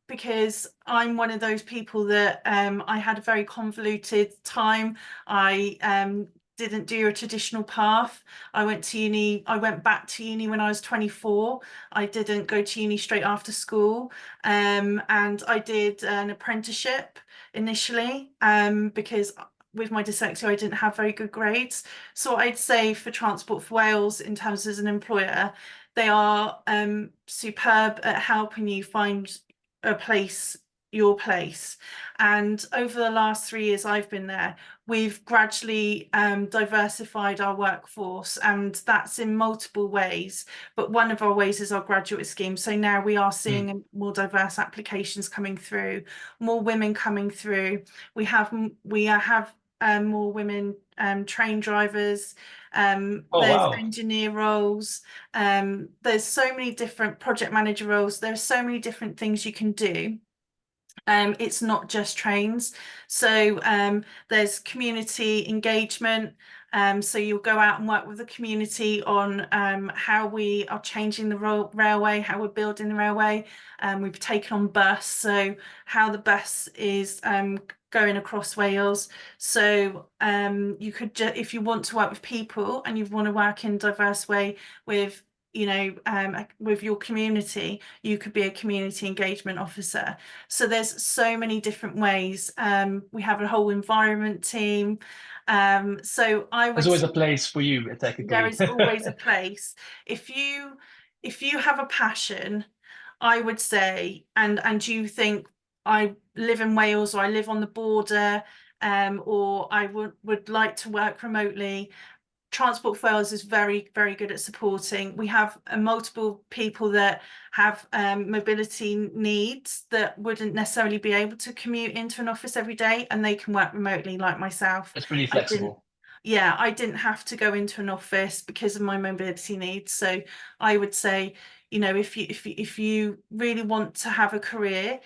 Because I'm one of those people that I had a very convoluted time. I didn't do a traditional path. I went back to uni when I was 24. I didn't go to uni straight after school. And I did an apprenticeship initially because with my dyslexia, I didn't have very good grades. So I'd say for Transport for Wales, in terms as an employer, they are superb at helping you find a place, your place. And over the last 3 years I've been there, we've gradually diversified our workforce, and that's in multiple ways. But one of our ways is our graduate scheme. So now we are seeing more diverse applications coming through, more women coming through. We have more women train drivers. There's wow. engineer roles. There's so many different project manager roles. There's so many different things you can do. It's not just trains. So there's community engagement. So you'll go out and work with the community on how we are changing the railway, how we're building the railway. We've taken on bus, so how the bus is going across Wales. So you could, if you want to work with people and you want to work in a diverse way with, you know, with your community, you could be a community engagement officer. So there's so many different ways. We have a whole environment team. So There's always a place for you, technically. There is always a place. If you have a passion, I would say, and you think, I live in Wales, or I live on the border, or I would like to work remotely, Transport for Wales is very, very good at supporting. We have multiple people that have mobility needs that wouldn't necessarily be able to commute into an office every day, and they can work remotely, like myself. It's pretty flexible. I didn't have to go into an office because of my mobility needs. So I would say, you know, if you really want to have a career,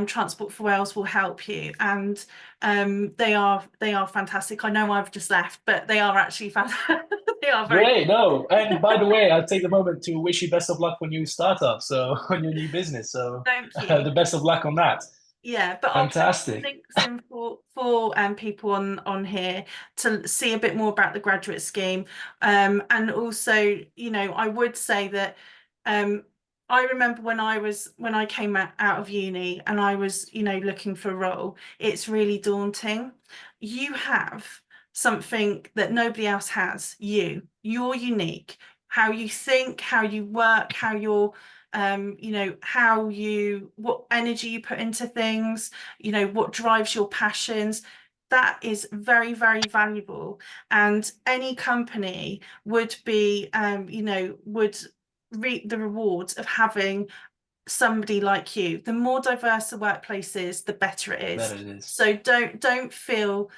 Transport for Wales will help you, and they are fantastic. I know I've just left, but they are actually fantastic. They are very great. No, and by the way, I'll take the moment to wish you best of luck on your startup, so on your new business. So thank you. The best of luck on that. Yeah, but fantastic. I'll put links in for people on here to see a bit more about the graduate scheme. And also, you know, I would say that I remember when I came out of uni and I was, you know, looking for a role, it's really daunting. You have something that nobody else has. You're unique. How you think, how you work, how you're you know, what energy you put into things, you know, what drives your passions. That is very, very valuable, and any company would be you know, would reap the rewards of having somebody like you. The more diverse the workplace is, the better it is. Better it is. So don't feel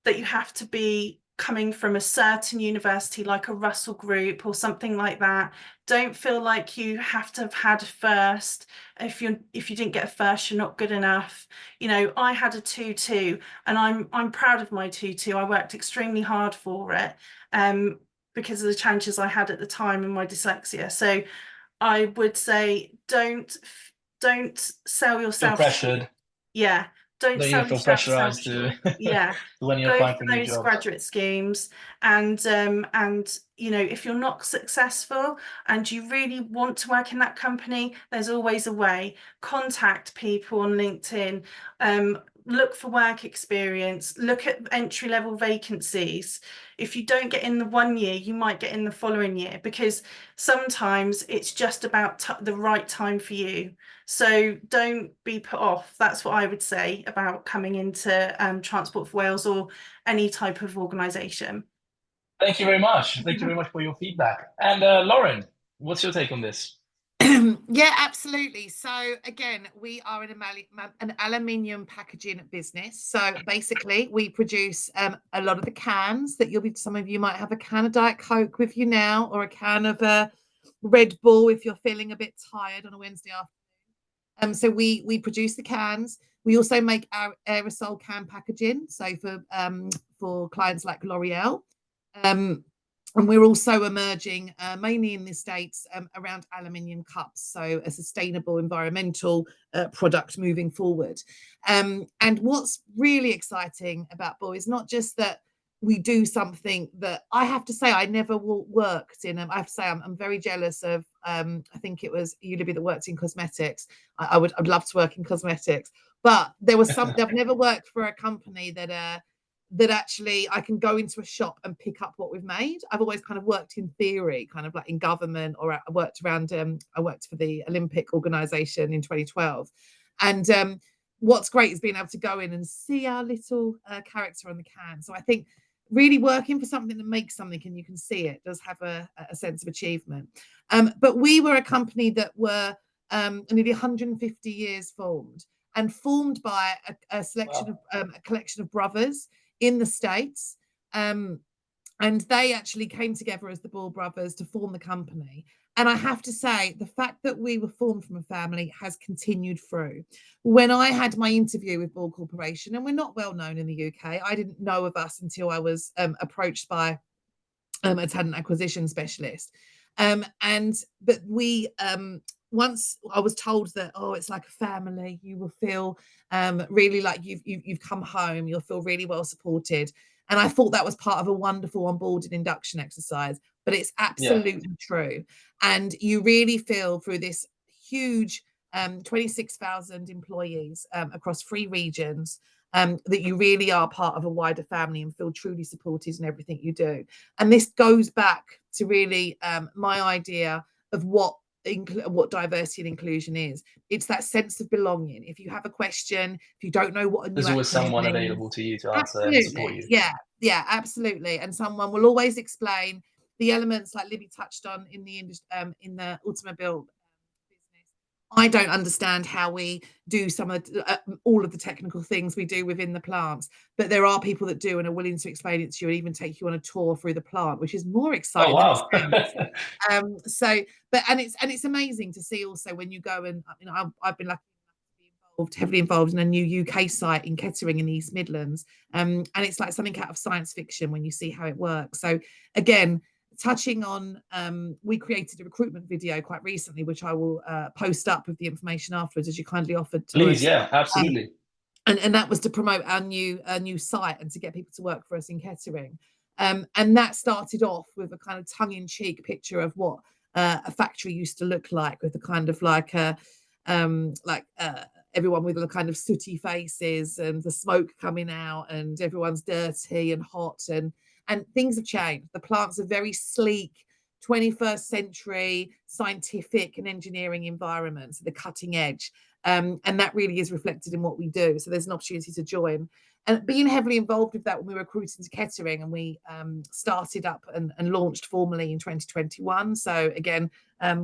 that you have to be coming from a certain university like a Russell Group or something like that. Don't feel like you have to have had a first. If you didn't get a first, you're not good enough. You know, I had a 2-2, and I'm proud of my 2-2. I worked extremely hard for it because of the challenges I had at the time and my dyslexia. So I would say don't sell yourself. Feel pressured. Yeah. Don't sell feel yourself pressurized to yeah. when you're Go applying for for new those jobs. graduate schemes, and you know, if you're not successful and you really want to work in that company, there's always a way. Contact people on LinkedIn, look for work experience, look at entry-level vacancies. If you don't get in the 1 year, you might get in the following year, because sometimes it's just about the right time for you. So don't be put off. That's what I would say about coming into Transport for Wales or any type of organisation. Thank you very much. Thank you very much for your feedback. And Lauren, what's your take on this? Yeah, absolutely. So again, we are an aluminium packaging business. So basically, we produce a lot of the cans that some of you might have a can of Diet Coke with you now, or a can of Red Bull if you're feeling a bit tired on a Wednesday afternoon. So we produce the cans. We also make our aerosol can packaging. So for clients like L'Oreal. And we're also emerging, mainly in the States, around aluminium cups, so a sustainable environmental product moving forward. And what's really exciting about Bull is not just that we do something that I have to say I never worked in. I have to say I'm very jealous of. I think it was you, Libby, that worked in cosmetics. I'd love to work in cosmetics, but there was something. I've never worked for a company that actually I can go into a shop and pick up what we've made. I've always kind of worked in theory, kind of like in government, or I worked for the Olympic organization in 2012. And what's great is being able to go in and see our little character on the can. So I think really working for something that makes something and you can see it does have a sense of achievement. But we were a company that were nearly 150 years formed, and formed by a selection of a collection of brothers in the States, and they actually came together as the Ball brothers to form the company. And I have to say, the fact that we were formed from a family has continued through. When I had my interview with Ball Corporation, and we're not well known in the UK, I didn't know of us until I was approached by a talent acquisition specialist. But we once I was told that, oh, it's like a family, you will feel really like you've come home, you'll feel really well supported. And I thought that was part of a wonderful onboarding induction exercise, but it's absolutely true. And you really feel through this huge 26,000 employees across 3 regions, that you really are part of a wider family and feel truly supported in everything you do. And this goes back to really my idea of what diversity and inclusion is. It's that sense of belonging. If you have a question, if you don't know what a new There's always someone acronym available to you to answer absolutely, and support you. Yeah, absolutely. And someone will always explain the elements, like Libby touched on in the automobile business. I don't understand how we do some of all of the technical things we do within the plants, but there are people that do and are willing to explain it to you and even take you on a tour through the plant, which is more exciting. Oh, wow. And it's amazing to see also when you go and, you know, I've been lucky enough to be heavily involved in a new UK site in Kettering in the East Midlands, and it's like something out of science fiction when you see how it works. So again, touching on, we created a recruitment video quite recently, which I will post up with the information afterwards, as you kindly offered to Please, us. yeah, absolutely. And that was to promote our new site and to get people to work for us in Kettering. And that started off with a kind of tongue-in-cheek picture of what a factory used to look like, with the kind of like everyone with the kind of sooty faces and the smoke coming out, and everyone's dirty and hot, and things have changed. The plants are very sleek, 21st century scientific and engineering environments, the cutting edge. And that really is reflected in what we do. So there's an opportunity to join. And being heavily involved with that when we were recruiting to Kettering, and we started up and launched formally in 2021. So again,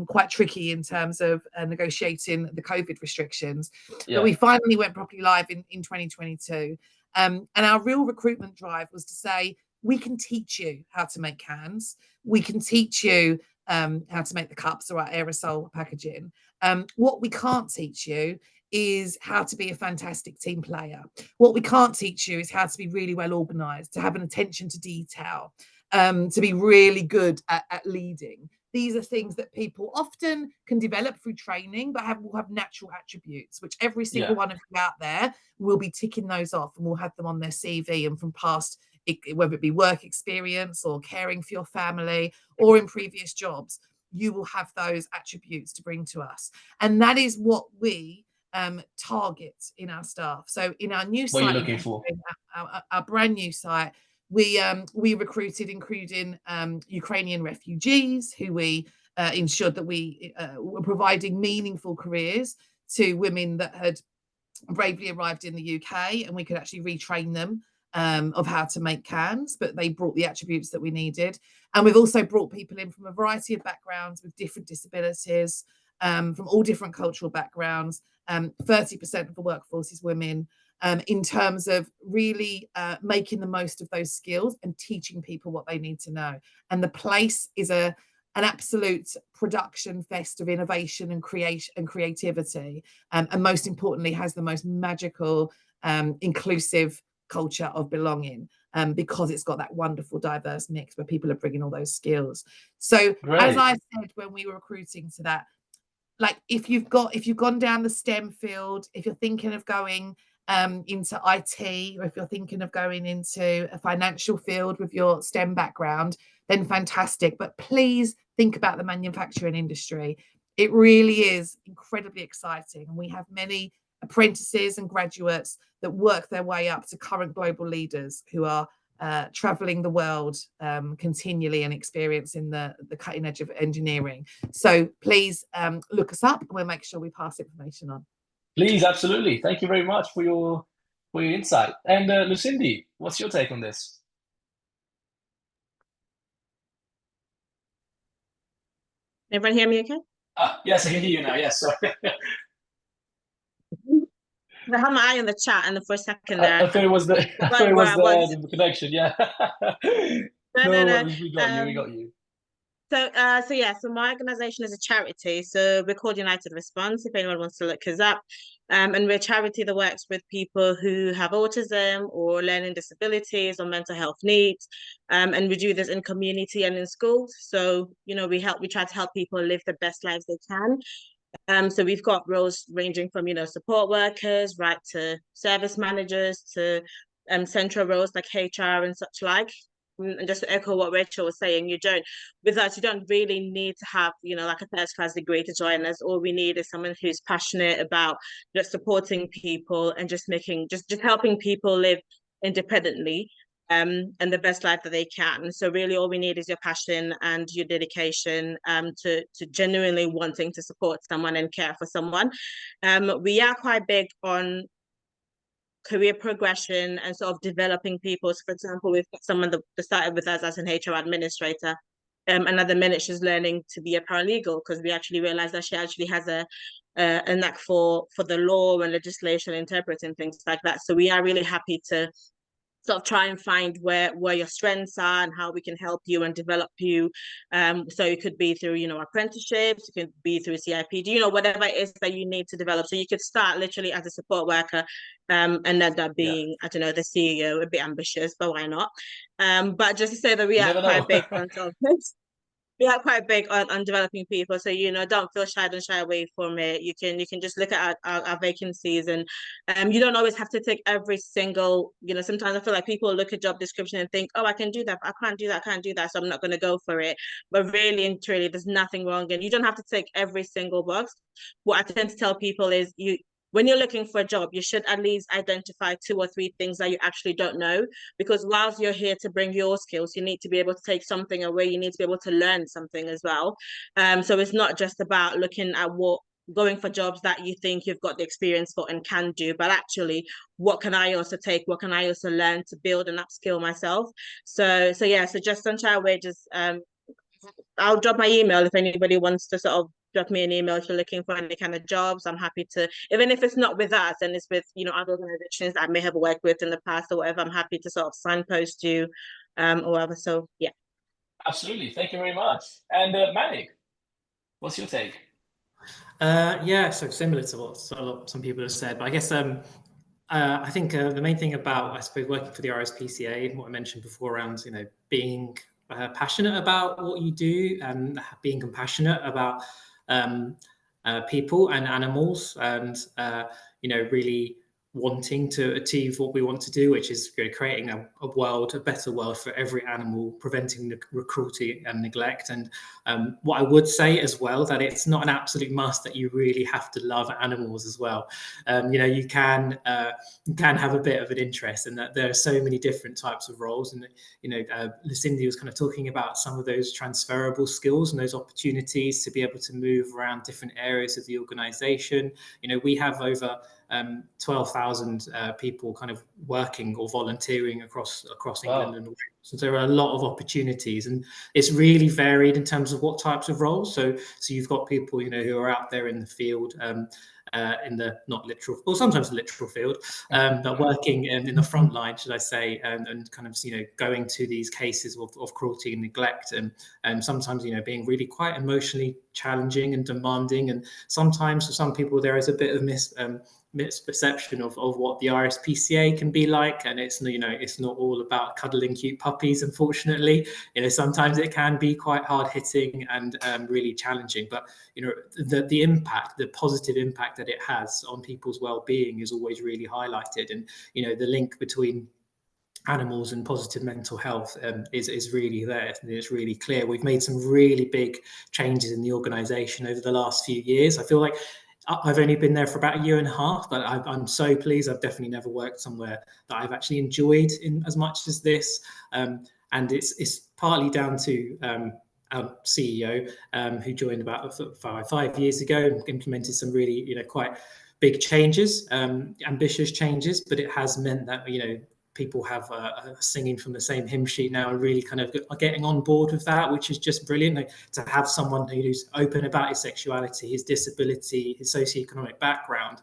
quite tricky in terms of negotiating the COVID restrictions. But we finally went properly live in 2022. And our real recruitment drive was to say, we can teach you how to make cans. We can teach you how to make the cups or our aerosol packaging. What we can't teach you is how to be a fantastic team player. What we can't teach you is how to be really well organized, to have an attention to detail, to be really good at leading. These are things that people often can develop through training, but will have natural attributes, which every single one of you out there will be ticking those off, and will have them on their CV and from past, whether it be work experience or caring for your family or in previous jobs, you will have those attributes to bring to us. And that is what we target in our staff. So in our new site, what are you looking for? Our brand new site, we recruited, including Ukrainian refugees, who we ensured that we were providing meaningful careers to women that had bravely arrived in the UK, and we could actually retrain them of how to make cans, but they brought the attributes that we needed. And we've also brought people in from a variety of backgrounds with different disabilities, from all different cultural backgrounds. 30% of the workforce is women, in terms of really making the most of those skills and teaching people what they need to know. And the place is an absolute production fest of innovation and creativity, and most importantly has the most magical, inclusive culture of belonging, because it's got that wonderful diverse mix where people are bringing all those skills. So Great. as I said when we were recruiting to that, like if you've gone down the STEM field, if you're thinking of going into IT, or if you're thinking of going into a financial field with your STEM background, then fantastic. But please think about the manufacturing industry. It really is incredibly exciting. And we have many apprentices and graduates that work their way up to current global leaders who are traveling the world continually and experiencing the cutting edge of engineering. So please look us up and we'll make sure we pass information on. Please, absolutely. Thank you very much for your insight. And Lucindy, what's your take on this? Everyone hear me okay? Yes, I can hear you now. Yes, sorry. I had my eye on the chat, and for a second there, I thought it was the the connection. Yeah. No. worries, we got you. We got you. So my organization is a charity. So we're called United Response, if anyone wants to look us up. And we're a charity that works with people who have autism or learning disabilities or mental health needs. And we do this in community and in schools. So, we try to help people live the best lives they can. So we've got roles ranging from, support workers, right to service managers, to central roles like HR and such like. And just to echo what Rachel was saying, you don't really need to have, like a first-class degree to join us. All we need is someone who's passionate about just supporting people and just helping people live independently, and the best life that they can. So really all we need is your passion and your dedication, to genuinely wanting to support someone and care for someone. We are quite big on career progression and sort of developing people. So for example, we've got someone that started with us as an HR administrator, and at the minute she's learning to be a paralegal, because we actually realized that she actually has a knack for the law and legislation, interpreting things like that. So we are really happy to sort of try and find where your strengths are and how we can help you and develop you. So it could be through, apprenticeships, it could be through CIPD, whatever it is that you need to develop. So you could start literally as a support worker, and end up being, I don't know, the CEO. A bit ambitious, but why not? But just to say that we are quite big on sort of this. We are quite big on developing people, so don't feel shy, don't shy away from it. You can just look at our vacancies, and you don't always have to take every single, sometimes I feel like people look at job description and think, oh, I can do that, but I can't do that, so I'm not going to go for it. But really and truly, there's nothing wrong, and you don't have to take every single box. What I tend to tell people is, when you're looking for a job, you should at least identify 2 or 3 things that you actually don't know, because whilst you're here to bring your skills, you need to be able to take something away. You need to be able to learn something as well. So it's not just about looking at going for jobs that you think you've got the experience for and can do, but actually, what can I also take? What can I also learn to build and upskill myself? So just don't shy away. Just I'll drop my email if anybody wants to sort of drop me an email if you're looking for any kind of jobs. I'm happy to, even if it's not with us and it's with, other organizations that I may have worked with in the past or whatever, I'm happy to sort of signpost you, or whatever. So yeah. Absolutely. Thank you very much. And Manik, what's your take? So similar to what some people have said, but I guess I think the main thing about, I suppose, working for the RSPCA and what I mentioned before around, being passionate about what you do and being compassionate about people and animals, and really wanting to achieve what we want to do, which is creating a better world for every animal, preventing the cruelty and neglect. And what I would say as well, that it's not an absolute must that you really have to love animals as well. You can have a bit of an interest, and that there are so many different types of roles. And Lucindy was kind of talking about some of those transferable skills and those opportunities to be able to move around different areas of the organization. We have over 12,000 people kind of working or volunteering across Wow. England and Wales. So there are a lot of opportunities, and it's really varied in terms of what types of roles. So you've got people, you know, who are out there in the field, in the not literal, or sometimes the literal field, but working in the front line, should I say, and kind of, you know, going to these cases of cruelty and neglect, and sometimes, you know, being really quite emotionally challenging and demanding. And sometimes for some people there is a bit of misperception of what the RSPCA can be like, and it's, you know, it's not all about cuddling cute puppies, unfortunately. You know, sometimes it can be quite hard hitting and really challenging, but you know, the impact, the positive impact that it has on people's well-being is always really highlighted. And you know, the link between animals and positive mental health is really there. It's really clear. We've made some really big changes in the organization over the last few years. I feel like I've only been there for about a year and a half, but I'm so pleased. I've definitely never worked somewhere that I've actually enjoyed in as much as this. And it's partly down to our CEO, who joined about 5 years ago and implemented some really, you know, quite big changes, ambitious changes, but it has meant that, you know, people have singing from the same hymn sheet now and really kind of getting on board with that, which is just brilliant. Like, to have someone who's open about his sexuality, his disability, his socioeconomic background,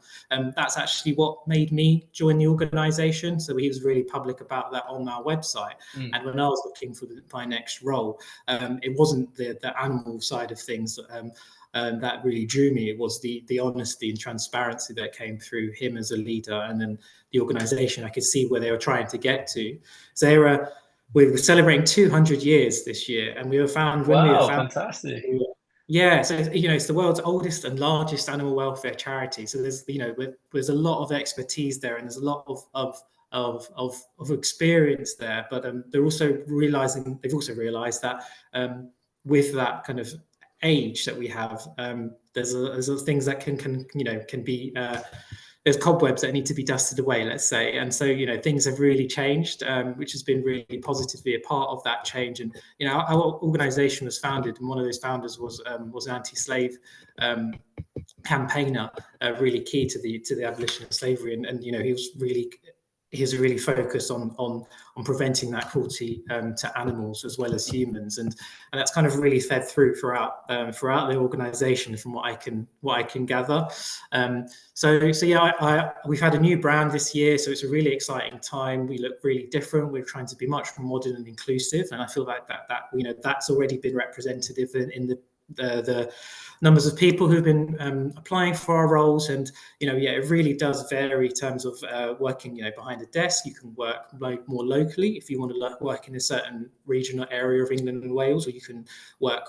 that's actually what made me join the organisation. So he was really public about that on our website. And when I was looking for my next role, it wasn't the animal side of things that really drew me. It was the honesty and transparency that came through him as a leader, and then the organisation. I could see where they were trying to get to. So we were celebrating 200 years this year, and we were found when we were found. Fantastic. Yeah, so you know, it's the world's oldest and largest animal welfare charity. So there's, you know, there's a lot of expertise there, and there's a lot of experience there. But they've also realised that with that kind of age that we have, there's things that can be there's cobwebs that need to be dusted away, let's say. And so, you know, things have really changed, which has been really positively a part of that change. And you know, our organisation was founded, and one of those founders was an anti-slave campaigner, really key to the abolition of slavery. And you know, he was really focused on preventing that cruelty to animals as well as humans, and that's kind of really fed throughout the organisation, from what I can gather. So yeah, we've had a new brand this year, so it's a really exciting time. We look really different. We're trying to be much more modern and inclusive, and I feel like that you know, that's already been representative in the numbers of people who've been applying for our roles. And you know, yeah, it really does vary in terms of working, you know, behind a desk. You can work more locally if you want to work in a certain regional area of England and Wales, or you can work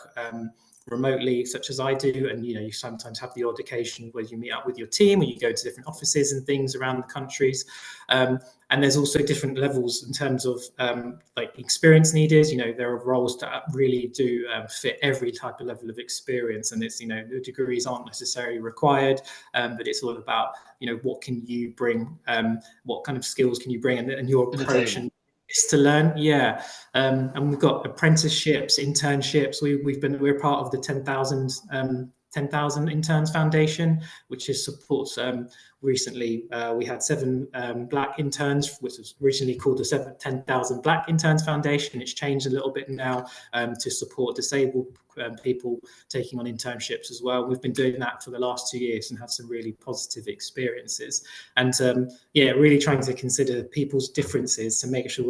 remotely, such as I do. And you know, you sometimes have the odd occasion where you meet up with your team, or you go to different offices and things around the countries. And there's also different levels in terms of like experience needed. You know, there are roles that really do fit every type of level of experience, and it's, you know, the degrees aren't necessarily required, but it's all about, you know, what can you bring, what kind of skills can you bring, and your approach and is to learn. Yeah. And we've got apprenticeships, internships. We're part of the 10,000 Interns Foundation, which supports, recently we had 7 Black interns, which was originally called the 10,000 Black Interns Foundation. It's changed a little bit now to support disabled people taking on internships as well. We've been doing that for the last 2 years and have some really positive experiences. And yeah, really trying to consider people's differences to make sure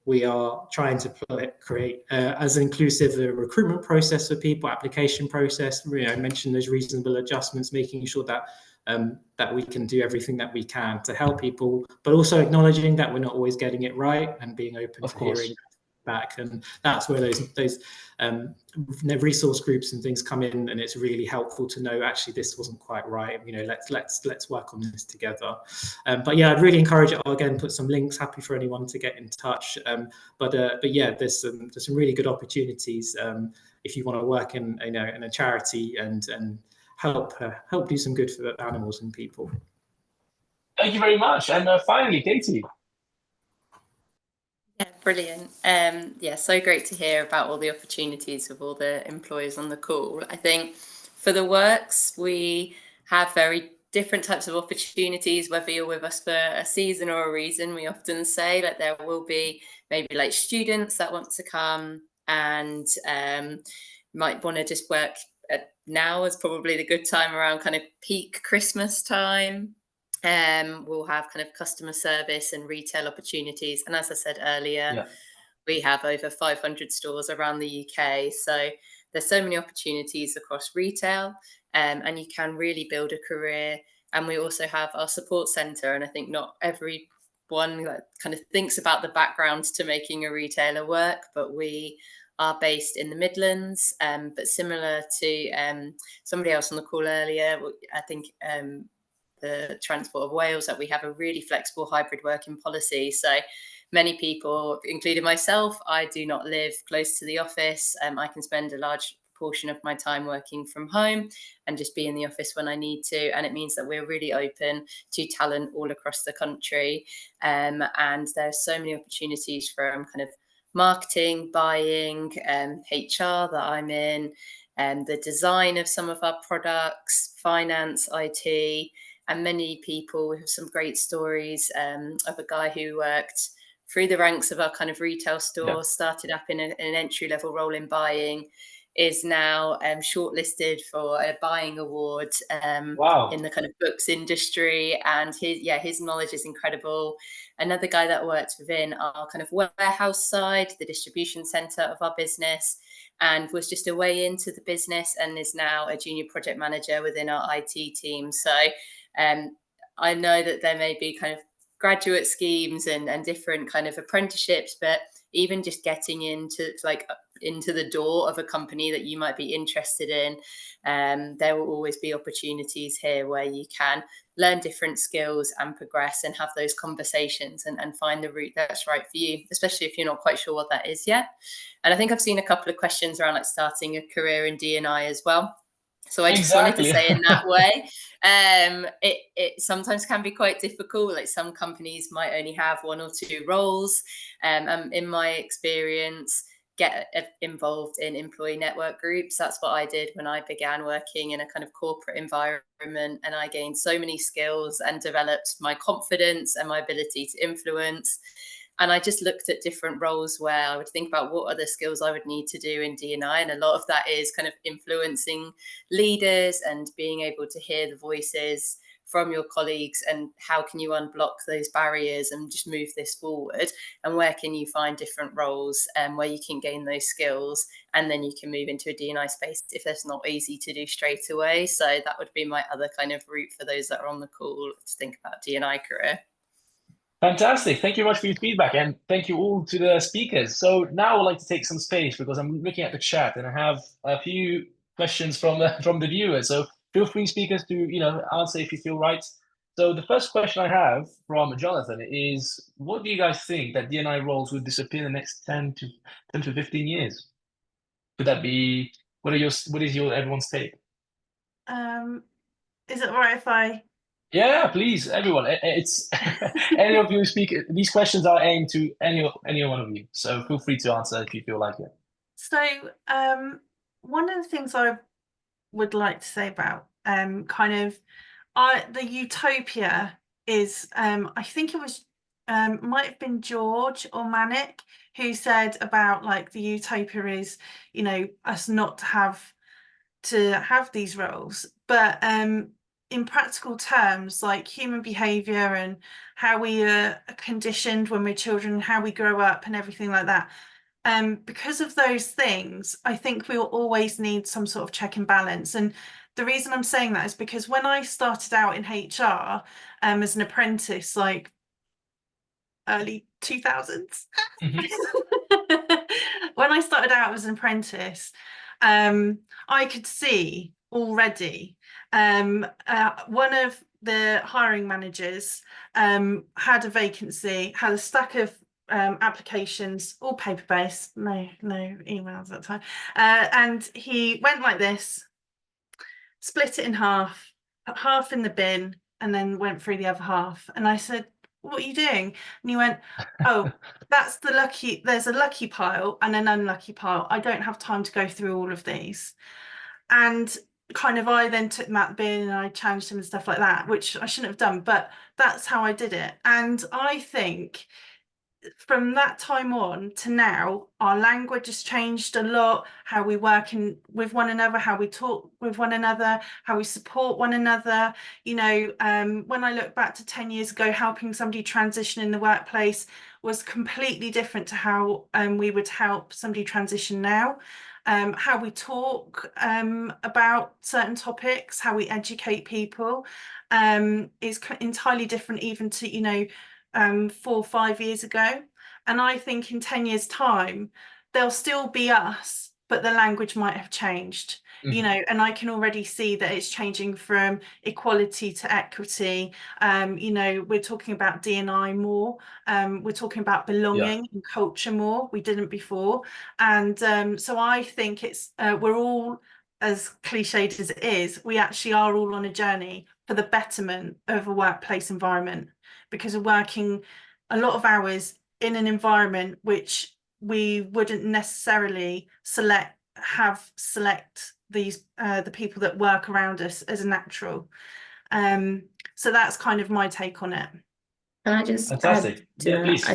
we are trying to create as inclusive a recruitment process for people, application process. You know, I mentioned those reasonable adjustments, making sure that that we can do everything that we can to help people, but also acknowledging that we're not always getting it right, and being open to hearing back. And that's where those resource groups and things come in, and it's really helpful to know, actually, this wasn't quite right. You know, let's work on this together. But yeah, I'd really encourage it. I'll again put some links. Happy for anyone to get in touch. But yeah, there's some really good opportunities if you want to work in, you know, in a charity and help do some good for animals and people. Thank you very much. And finally, Katie. Yeah, brilliant. Yeah, so great to hear about all the opportunities with all the employers on the call. I think for the works, we have very different types of opportunities, whether you're with us for a season or a reason. We often say that there will be maybe like students that want to come and might want to just work now is probably the good time around kind of peak Christmas time. We'll have kind of customer service and retail opportunities. And as I said earlier, we have over 500 stores around the UK. So there's so many opportunities across retail, and you can really build a career. And we also have our support centre. And I think not everyone kind of thinks about the background to making a retailer work, but we are based in the Midlands, but similar to somebody else on the call earlier, I think the Transport of Wales, that we have a really flexible hybrid working policy. So many people, including myself, I do not live close to the office. I can spend a large portion of my time working from home and just be in the office when I need to. And it means that we're really open to talent all across the country. And there's so many opportunities from kind of marketing, buying, HR that I'm in, and the design of some of our products, finance, IT, and many people. We have some great stories of a guy who worked through the ranks of our kind of retail store, started up in an entry-level role in buying, is now shortlisted for a buying award in the kind of books industry, and his knowledge is incredible. Another guy that worked within our kind of warehouse side, the distribution center of our business, and was just a way into the business and is now a junior project manager within our IT team. So I know that there may be kind of graduate schemes and different kind of apprenticeships, but even just getting into the door of a company that you might be interested in, there will always be opportunities here where you can learn different skills and progress and have those conversations and find the route that's right for you, especially if you're not quite sure what that is yet. And I think I've seen a couple of questions around like starting a career in D&I as well. So I just wanted to say in that way, it sometimes can be quite difficult. Like some companies might only have 1 or 2 roles. In my experience, get involved in employee network groups. That's what I did when I began working in a kind of corporate environment, and I gained so many skills and developed my confidence and my ability to influence. And I just looked at different roles where I would think about what are the skills I would need to do in D&I. And a lot of that is kind of influencing leaders and being able to hear the voices from your colleagues and how can you unblock those barriers and just move this forward, and where can you find different roles where you can gain those skills, and then you can move into a D&I space if that's not easy to do straight away. So that would be my other kind of route for those that are on the call to think about D&I career. Fantastic. Thank you very much for your feedback, and thank you all to the speakers. So now I'd like to take some space because I'm looking at the chat and I have a few questions from the viewers. So feel free, speakers, to answer if you feel right. So the first question I have from Jonathan is, what do you guys think that D&I roles would disappear in the next 10 to 15 years? Could that be, what is everyone's take? Is it all right if I... Yeah, please, everyone. It's any of you speak. These questions are aimed to any one of you. So feel free to answer if you feel like it. So one of the things I would like to say about the utopia is I think it was might have been George or Manic who said about like the utopia is us not to have these roles, but in practical terms, like human behavior and how we are conditioned when we're children, how we grow up and everything like that. Because of those things, I think we'll always need some sort of check and balance. And the reason I'm saying that is because when I started out in HR as an apprentice, like early 2000s, when I started out as an apprentice, I could see already one of the hiring managers had a vacancy, had a stack of applications, all paper-based, no emails at the time, and he went like this, split it in half, put half in the bin, and then went through the other half. And I said, what are you doing? And he went, oh, that's there's a lucky pile and an unlucky pile. I don't have time to go through all of these. And kind of, I then took them out the bin and I challenged them and stuff like that, which I shouldn't have done, but that's how I did it. And I think from that time on to now, our language has changed a lot, how we work with one another, how we talk with one another, how we support one another. You know, when I look back to 10 years ago, helping somebody transition in the workplace was completely different to how we would help somebody transition now. How we talk about certain topics, how we educate people is entirely different even to, you know, 4 or 5 years ago. And I think in 10 years' time, there'll still be us, but the language might have changed, you know, and I can already see that it's changing from equality to equity. You know, we're talking about D&I more, we're talking about belonging and culture more, we didn't before. And so I think it's, we're all, as cliched as it is, we actually are all on a journey for the betterment of a workplace environment, because we're working a lot of hours in an environment which we wouldn't necessarily select these the people that work around us as a natural. So that's kind of my take on it. Can I just Fantastic. add to Yeah, that? please.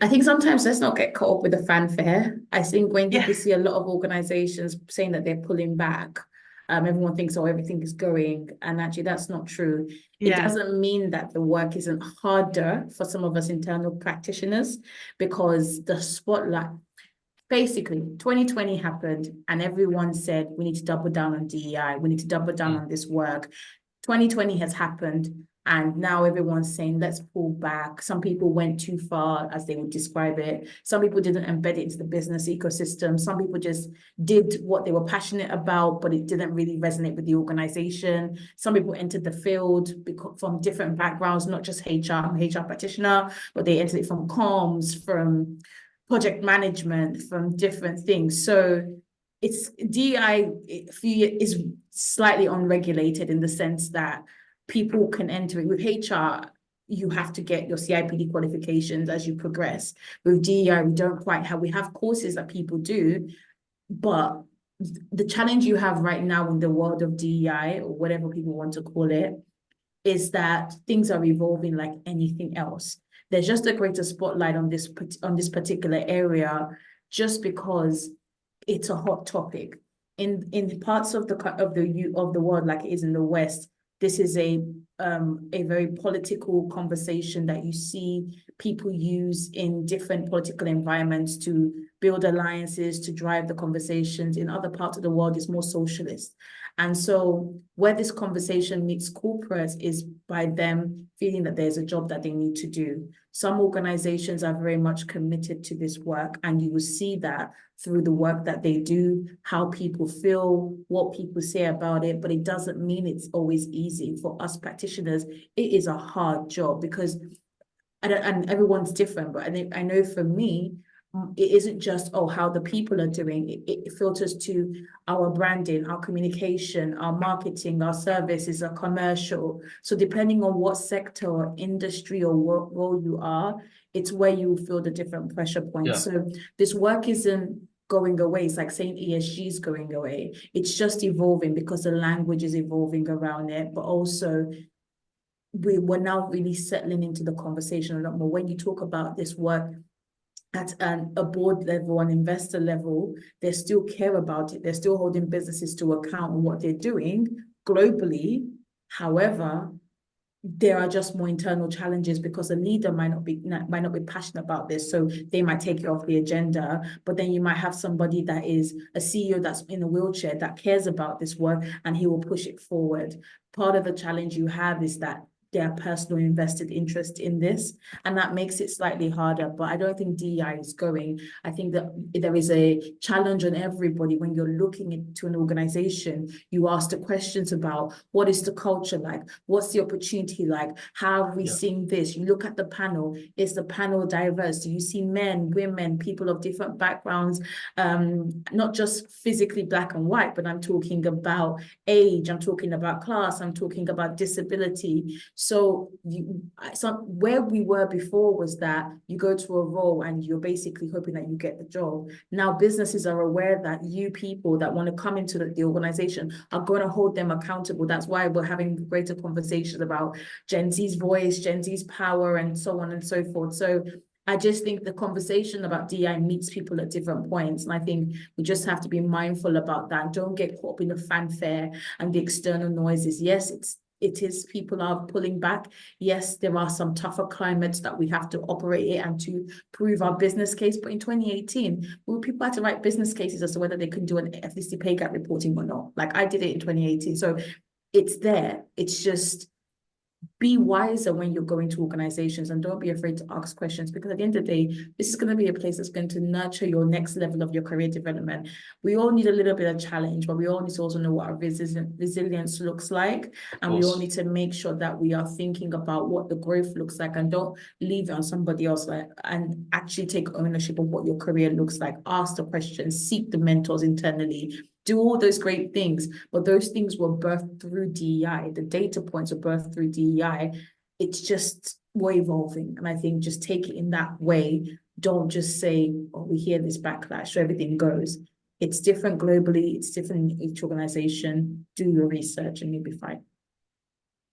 I think sometimes let's not get caught up with the fanfare. I think when people see a lot of organizations saying that they're pulling back, everyone thinks, oh, everything is going, and actually that's not true. It doesn't mean that the work isn't harder for some of us internal practitioners, because the spotlight, basically 2020 happened and everyone said we need to double down on DEI, we need to double down on this work. 2020 has happened and now everyone's saying let's pull back. Some people went too far, as they would describe it. Some people didn't embed it into the business ecosystem. Some people just did what they were passionate about, but it didn't really resonate with the organization. Some people entered the field from different backgrounds, not just HR, I'm an HR practitioner, but they entered it from comms, from project management, from different things. So it's DEI is slightly unregulated in the sense that people can enter it. With HR, you have to get your CIPD qualifications as you progress. With DEI, we have courses that people do, but the challenge you have right now in the world of DEI, or whatever people want to call it, is that things are evolving like anything else. There's just a greater spotlight on this particular area, just because it's a hot topic. In parts of the world, like it is in the West, this is a very political conversation that you see people use in different political environments to build alliances, to drive the conversations. In other parts of the world, it's more socialist. And so where this conversation meets corporates is by them feeling that there's a job that they need to do. Some organizations are very much committed to this work, and you will see that through the work that they do, how people feel, what people say about it, but it doesn't mean it's always easy. For us practitioners, it is a hard job, because, and everyone's different, but I know for me, it isn't just, oh, how the people are doing. It filters to our branding, our communication, our marketing, our services, our commercial. So depending on what sector or industry or what role you are, it's where you feel the different pressure points. So this work isn't going away. It's like saying ESG is going away. It's just evolving because the language is evolving around it, but also we're now really settling into the conversation a lot more. When you talk about this work at a board level, an investor level, they still care about it. They're still holding businesses to account on what they're doing globally. However, there are just more internal challenges because a leader might not be passionate about this, so they might take it off the agenda. But then you might have somebody that is a CEO that's in a wheelchair that cares about this work, and he will push it forward. Part of the challenge you have is that their personal invested interest in this, and that makes it slightly harder. But I don't think DEI is going. I think that there is a challenge on everybody. When you're looking into an organization, you ask the questions about what is the culture like, what's the opportunity like, how have we seen this? You look at the panel, is the panel diverse? Do you see men, women, people of different backgrounds, not just physically black and white, but I'm talking about age, I'm talking about class, I'm talking about disability. So where we were before was that you go to a role and you're basically hoping that you get the job. Now businesses are aware that you people that want to come into the organization are going to hold them accountable. That's why we're having greater conversations about Gen Z's voice, Gen Z's power, and so on and so forth. So I just think the conversation about DI meets people at different points. And I think we just have to be mindful about that. Don't get caught up in the fanfare and the external noises. Yes, it is people are pulling back. Yes, there are some tougher climates that we have to operate in and to prove our business case. But in 2018, people had to write business cases as to whether they can do an ethnicity pay gap reporting or not. Like I did it in 2018. So it's there. It's just be wiser when you're going to organizations and don't be afraid to ask questions, because at the end of the day, this is going to be a place that's going to nurture your next level of your career development. We all need a little bit of challenge, but we all need to also know what our resilience looks like. And we all need to make sure that we are thinking about what the growth looks like and don't leave it on somebody else, and actually take ownership of what your career looks like. Ask the questions, seek the mentors internally, do all those great things, but those things were birthed through DEI. The data points were birthed through DEI. It's just, we're evolving. And I think just take it in that way. Don't just say, oh, we hear this backlash, so everything goes. It's different globally. It's different in each organization. Do your research and you'll be fine.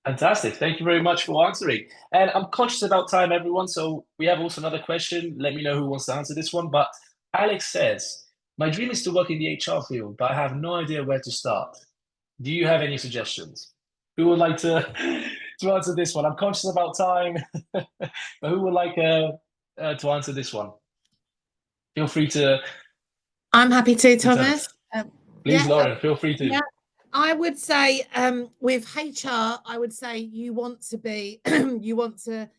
Fantastic. Thank you very much for answering. And I'm conscious about time, everyone. So we have also another question. Let me know who wants to answer this one. But Alex says, my dream is to work in the HR field, but I have no idea where to start. Do you have any suggestions? Who would like to answer this one? I'm conscious about time, but who would like to answer this one? Feel free to. I'm happy to, Thomas. Please, Lauren, feel free to. Yeah, I would say with HR, I would say you want to be, you want to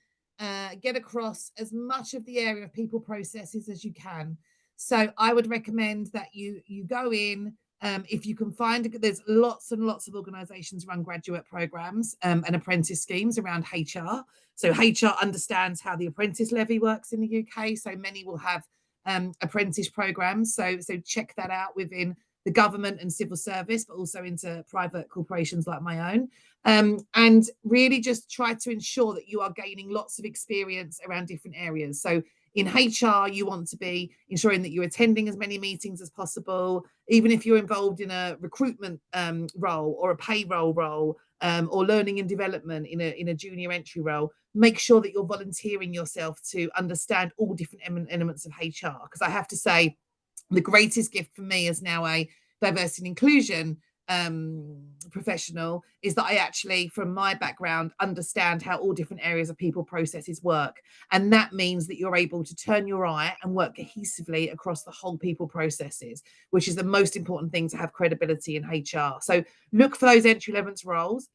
get across as much of the area of people processes as you can. So I would recommend that you go in, if you can find, there's lots and lots of organizations run graduate programs and apprentice schemes around HR. So HR understands how the apprentice levy works in the UK. So many will have apprentice programs. So check that out within the government and civil service, but also into private corporations like my own. And really just try to ensure that you are gaining lots of experience around different areas. So in HR, you want to be ensuring that you're attending as many meetings as possible, even if you're involved in a recruitment role or a payroll role or learning and development in a junior entry role. Make sure that you're volunteering yourself to understand all different elements of HR. Because I have to say, the greatest gift for me as now a diversity and inclusion professional is that I actually, from my background, understand how all different areas of people processes work. And that means that you're able to turn your eye and work cohesively across the whole people processes, which is the most important thing to have credibility in HR. So look for those entry-level roles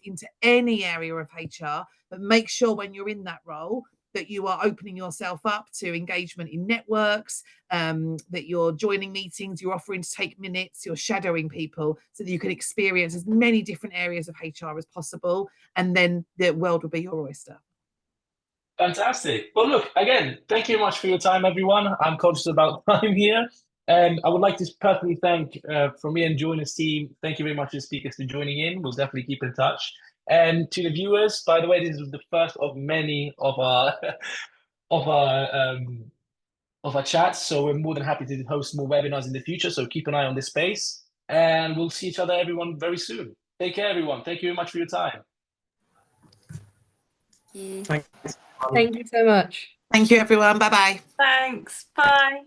into any area of HR, but make sure when you're in that role that you are opening yourself up to engagement in networks, that you're joining meetings, you're offering to take minutes, you're shadowing people so that you can experience as many different areas of HR as possible. And then the world will be your oyster. Fantastic. Well, look, again, thank you very much for your time, everyone. I'm conscious about time here. And I would like to personally thank, from me and Joinrs team, thank you very much to the speakers for joining in. We'll definitely keep in touch. And to the viewers, by the way, this is the first of many of our chats. So we're more than happy to host more webinars in the future. So keep an eye on this space, and we'll see each other, everyone, very soon. Take care, everyone. Thank you very much for your time. Thank you so much. Thank you, everyone. Bye-bye. Thanks. Bye.